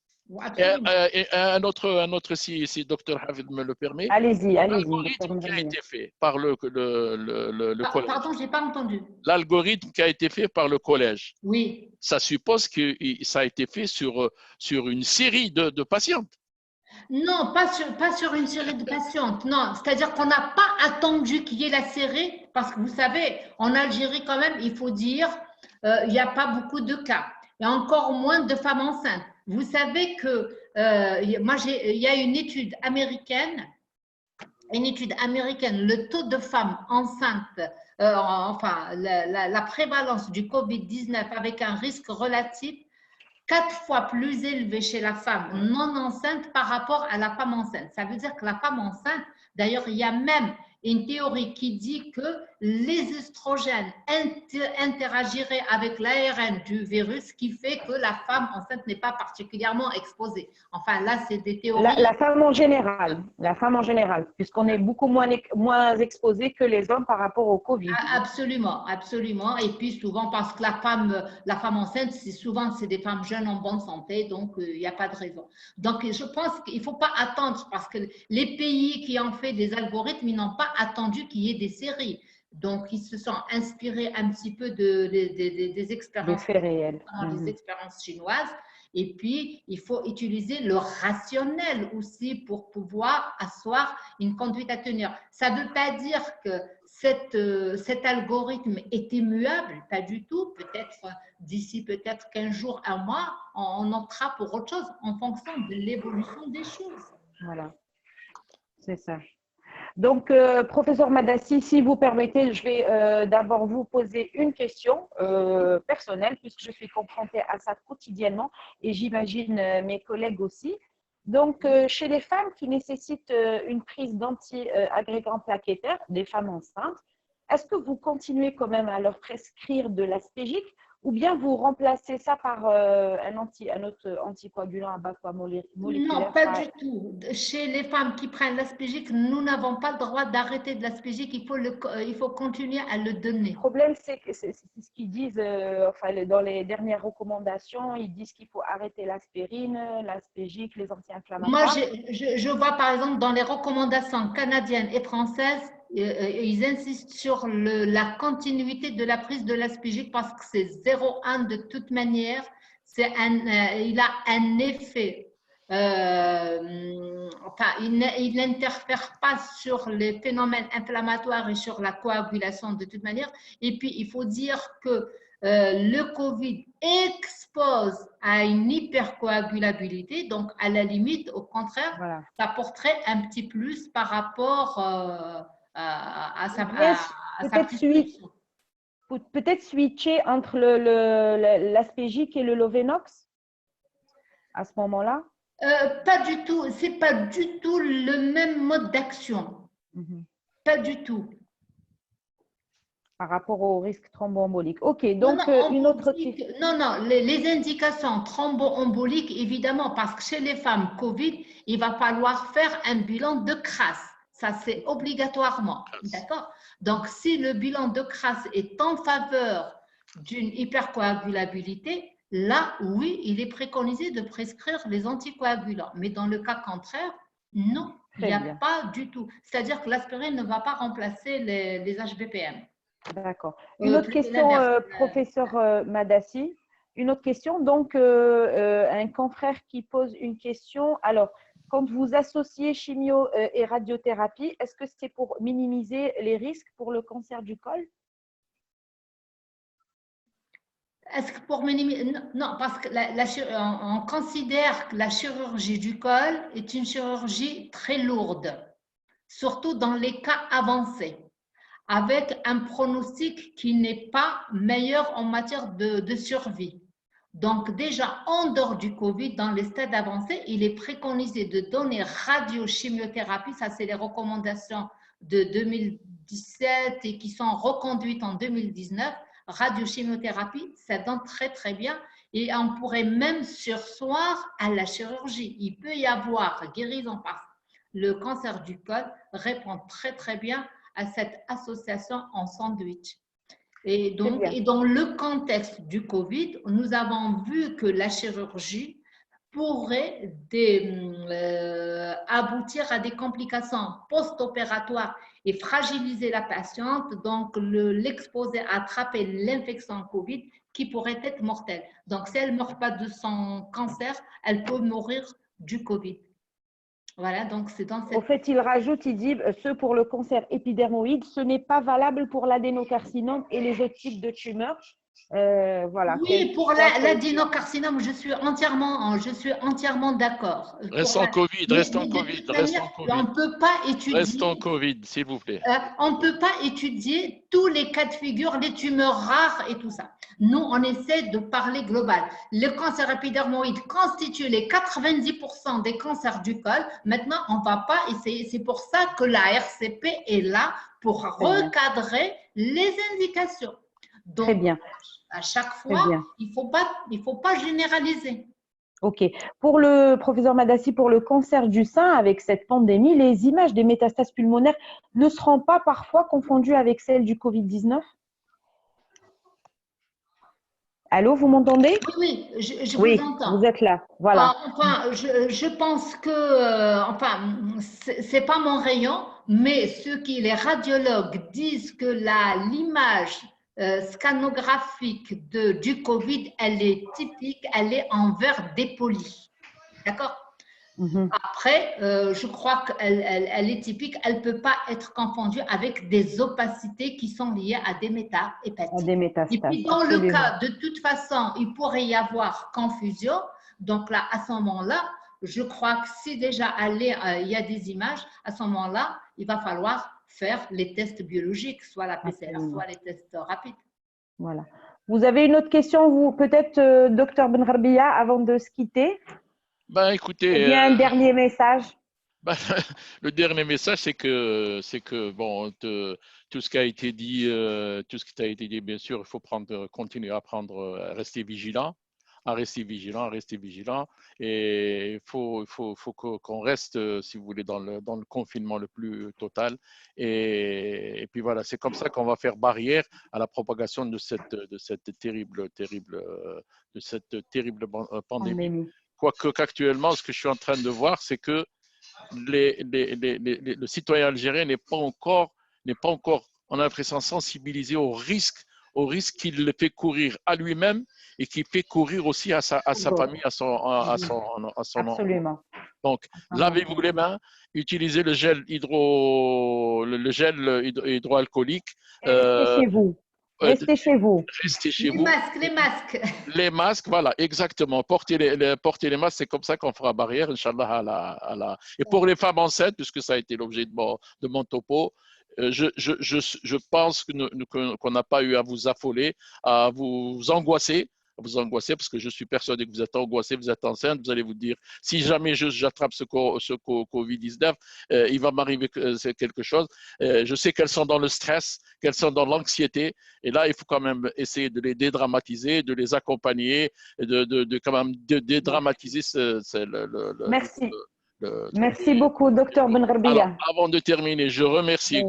Et un autre si Dr Hafid me le permet. Allez-y. L'algorithme qui a été fait par le collège. Pardon, je n'ai pas entendu. L'algorithme qui a été fait par le collège. Oui. Ça suppose que ça a été fait sur une série de patientes. Non, pas sur une série de patientes, non. C'est-à-dire qu'on n'a pas attendu qu'il y ait la série, parce que vous savez, en Algérie quand même, il faut dire, il n'y a pas beaucoup de cas, et encore moins de femmes enceintes. Vous savez que, il y a une étude américaine, le taux de femmes enceintes, enfin, la prévalence du Covid-19 avec un risque relatif 4 fois plus élevé chez la femme non enceinte par rapport à la femme enceinte. Ça veut dire que la femme enceinte, d'ailleurs, il y a même une théorie qui dit que les œstrogènes interagiraient avec l'ARN du virus, qui fait que la femme enceinte n'est pas particulièrement exposée. Enfin, là, c'est des théories. La femme en général, puisqu'on est beaucoup moins exposé que les hommes par rapport au Covid. Absolument, absolument. Et puis souvent, parce que la femme enceinte, c'est des femmes jeunes en bonne santé, donc il n'y a pas de raison. Donc je pense qu'il ne faut pas attendre, parce que les pays qui ont fait des algorithmes, ils n'ont pas attendu qu'il y ait des séries. Donc ils se sont inspirés un petit peu des expériences, faits réels. des expériences chinoises. Et puis, il faut utiliser le rationnel aussi pour pouvoir asseoir une conduite à tenir. Ça ne veut pas dire que cet algorithme est immuable, pas du tout. Peut-être d'ici 15 jours, un mois, on optera pour autre chose en fonction de l'évolution des choses. Voilà, c'est ça. Donc, professeur Madassi, si vous permettez, je vais d'abord vous poser une question personnelle, puisque je suis confrontée à ça quotidiennement et j'imagine mes collègues aussi. Donc, chez les femmes qui nécessitent une prise d'anti-agrégants plaquettaires, des femmes enceintes, est-ce que vous continuez quand même à leur prescrire de l'aspégique ou bien vous remplacez ça par un autre anticoagulant à bas poids moléculaire? Non, pas du tout. Chez les femmes qui prennent l'aspégique, nous n'avons pas le droit d'arrêter de l'aspégique. Il faut continuer à le donner. Le problème, c'est que c'est ce qu'ils disent enfin, dans les dernières recommandations. Ils disent qu'il faut arrêter l'aspirine, l'aspégique, les anti-inflammatoires. Moi, je vois par exemple dans les recommandations canadiennes et françaises, ils insistent sur la continuité de la prise de l'aspégique parce que c'est 0,1 de toute manière. Il a un effet. Enfin, il n'interfère pas sur les phénomènes inflammatoires et sur la coagulation de toute manière. Et puis, il faut dire que le Covid expose à une hypercoagulabilité, donc à la limite, au contraire, Voilà. ça porterait un petit plus par rapport à sa peut-être switcher entre l'aspégique et le Lovenox à ce moment-là? Pas du tout, c'est pas du tout le même mode d'action. Pas du tout. Par rapport au risque thromboembolique. Ok, donc une autre question. Non, les indications thromboemboliques, évidemment, parce que chez les femmes Covid, il va falloir faire un bilan de crasse. Ça, c'est obligatoirement. D'accord? Donc, si le bilan de crasse est en faveur d'une hypercoagulabilité, là, oui, il est préconisé de prescrire les anticoagulants. Mais dans le cas contraire, non, il n'y a pas du tout. C'est-à-dire que l'aspirine ne va pas remplacer les HBPM. D'accord. Une autre question, professeur Madassi. Une autre question, donc un confrère qui pose une question. Alors, quand vous associez chimio et radiothérapie, est-ce que c'est pour minimiser les risques pour le cancer du col? Est-ce que pour minimiser? Non, parce que on considère que la chirurgie du col est une chirurgie très lourde, surtout dans les cas avancés, avec un pronostic qui n'est pas meilleur en matière de survie. Donc déjà, en dehors du Covid, dans les stades avancés, il est préconisé de donner radiochimiothérapie, ça c'est les recommandations de 2017 et qui sont reconduites en 2019, radiochimiothérapie, ça donne très très bien et on pourrait même surseoir à la chirurgie. Il peut y avoir guérison parce que le cancer du col répond très très bien à cette association en sandwich. Et donc, et dans le contexte du Covid, nous avons vu que la chirurgie pourrait aboutir à des complications post-opératoires et fragiliser la patiente, donc l'exposer à attraper l'infection Covid qui pourrait être mortelle. Donc, si elle ne meurt pas de son cancer, elle peut mourir du Covid. Voilà, donc c'est dans Au fait, il rajoute, il dit, ce pour le cancer épidermoïde, ce n'est pas valable pour l'adénocarcinome et les autres types de tumeurs. Voilà. Oui, pour l'adénocarcinome, je suis entièrement d'accord. Reste en Covid, Mais reste en de Covid, toute reste manière, en on Covid. ne peut pas Reste en étudier. Covid, s'il vous plaît. On ne peut pas étudier tous les cas de figure, les tumeurs rares et tout ça. Nous, on essaie de parler global. Le cancer épidermoïde constitue les 90% des cancers du col. Maintenant, on ne va pas essayer. C'est pour ça que la RCP est là pour recadrer les indications. Donc, Très bien. à chaque fois, il ne faut pas généraliser. OK. Pour le professeur Madassi, pour le cancer du sein, avec cette pandémie, les images des métastases pulmonaires ne seront pas parfois confondues avec celles du Covid-19? Allô, vous m'entendez? Oui, je Oui, vous entends. vous êtes là. Voilà. Enfin, je pense que, enfin, c'est pas mon rayon, mais les radiologues disent que l'image scanographique du Covid, elle est typique, elle est en verre dépoli. D'accord? Après, je crois qu'elle est typique, elle ne peut pas être confondue avec des opacités qui sont liées à des méta-hépatites. Des métastases, Et puis, dans absolument. le cas, de toute façon, il pourrait y avoir confusion. Donc là, à ce moment-là, je crois que si déjà il y a des images, à ce moment-là, il va falloir faire les tests biologiques, soit la PCR, soit les tests rapides. Voilà. Vous avez une autre question, vous, peut-être, docteur Benrabia, avant de se quitter? Ben, écoutez, ou bien un dernier message? Ben, le dernier message, c'est que bon, tout ce qui a été dit, bien sûr, il faut continuer à rester vigilant, et il faut qu'on reste, si vous voulez, dans le confinement le plus total. Et puis voilà, c'est comme ça qu'on va faire barrière à la propagation de cette terrible pandémie. Quoique qu'actuellement, ce que je suis en train de voir, c'est que le citoyen algérien n'est pas encore, on a l'impression, sensibilisé au risque qu'il fait courir à lui-même et qu'il fait courir aussi à sa famille, à son Absolument. Donc, lavez-vous les mains, utilisez le gel hydroalcoolique. Restez chez vous. Restez chez vous. Restez chez vous. Les masques. Les masques, voilà, exactement. Portez les masques, c'est comme ça qu'on fera barrière, Inch'Allah. Et pour les femmes enceintes, puisque ça a été l'objet de mon topo, je pense qu'on n'a pas eu à vous affoler, à vous angoisser, parce que je suis persuadé que vous êtes angoissé, vous êtes enceinte, vous allez vous dire, si jamais j'attrape ce Covid-19, il va m'arriver quelque chose. Je sais qu'elles sont dans le stress, qu'elles sont dans l'anxiété, et là, il faut quand même essayer de les dédramatiser, de les accompagner, quand même dédramatiser Merci. Merci beaucoup, docteur Benrabia. Alors, avant de terminer, je remercie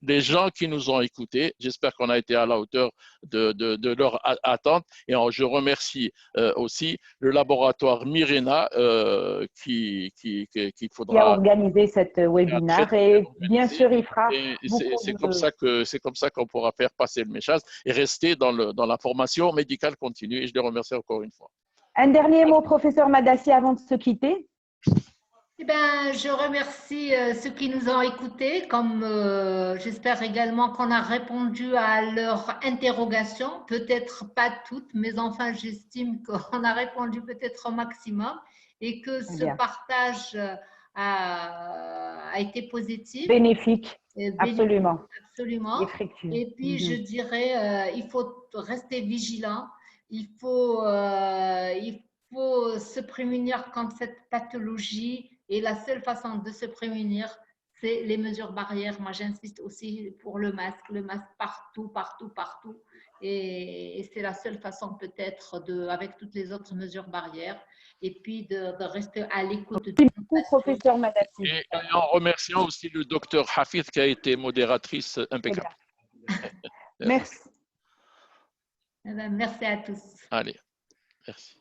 les gens qui nous ont écoutés. J'espère qu'on a été à la hauteur de leur attente. Et je remercie aussi le laboratoire Mirena qui a organisé cette webinaire. Et bien sûr, il fera. C'est comme ça qu'on pourra faire passer le message et rester dans la formation médicale continue. Et je les remercie encore une fois. Un dernier mot, professeur Madassi, avant de se quitter. Eh bien, je remercie ceux qui nous ont écoutés, comme j'espère également qu'on a répondu à leurs interrogations, peut-être pas toutes, mais enfin, j'estime qu'on a répondu peut-être au maximum et que ce partage a été positif. Bénéfique, absolument. Absolument. Et puis, je dirais, il faut rester vigilant, il faut se prémunir contre cette pathologie. Et la seule façon de se prémunir, c'est les mesures barrières. Moi, j'insiste aussi pour le masque partout. Et c'est la seule façon peut-être, avec toutes les autres mesures barrières, et puis de rester à l'écoute. Merci beaucoup, professeur Madassi. Et en remerciant aussi le docteur Hafid qui a été modératrice impeccable. Merci. Merci à tous. Allez, merci.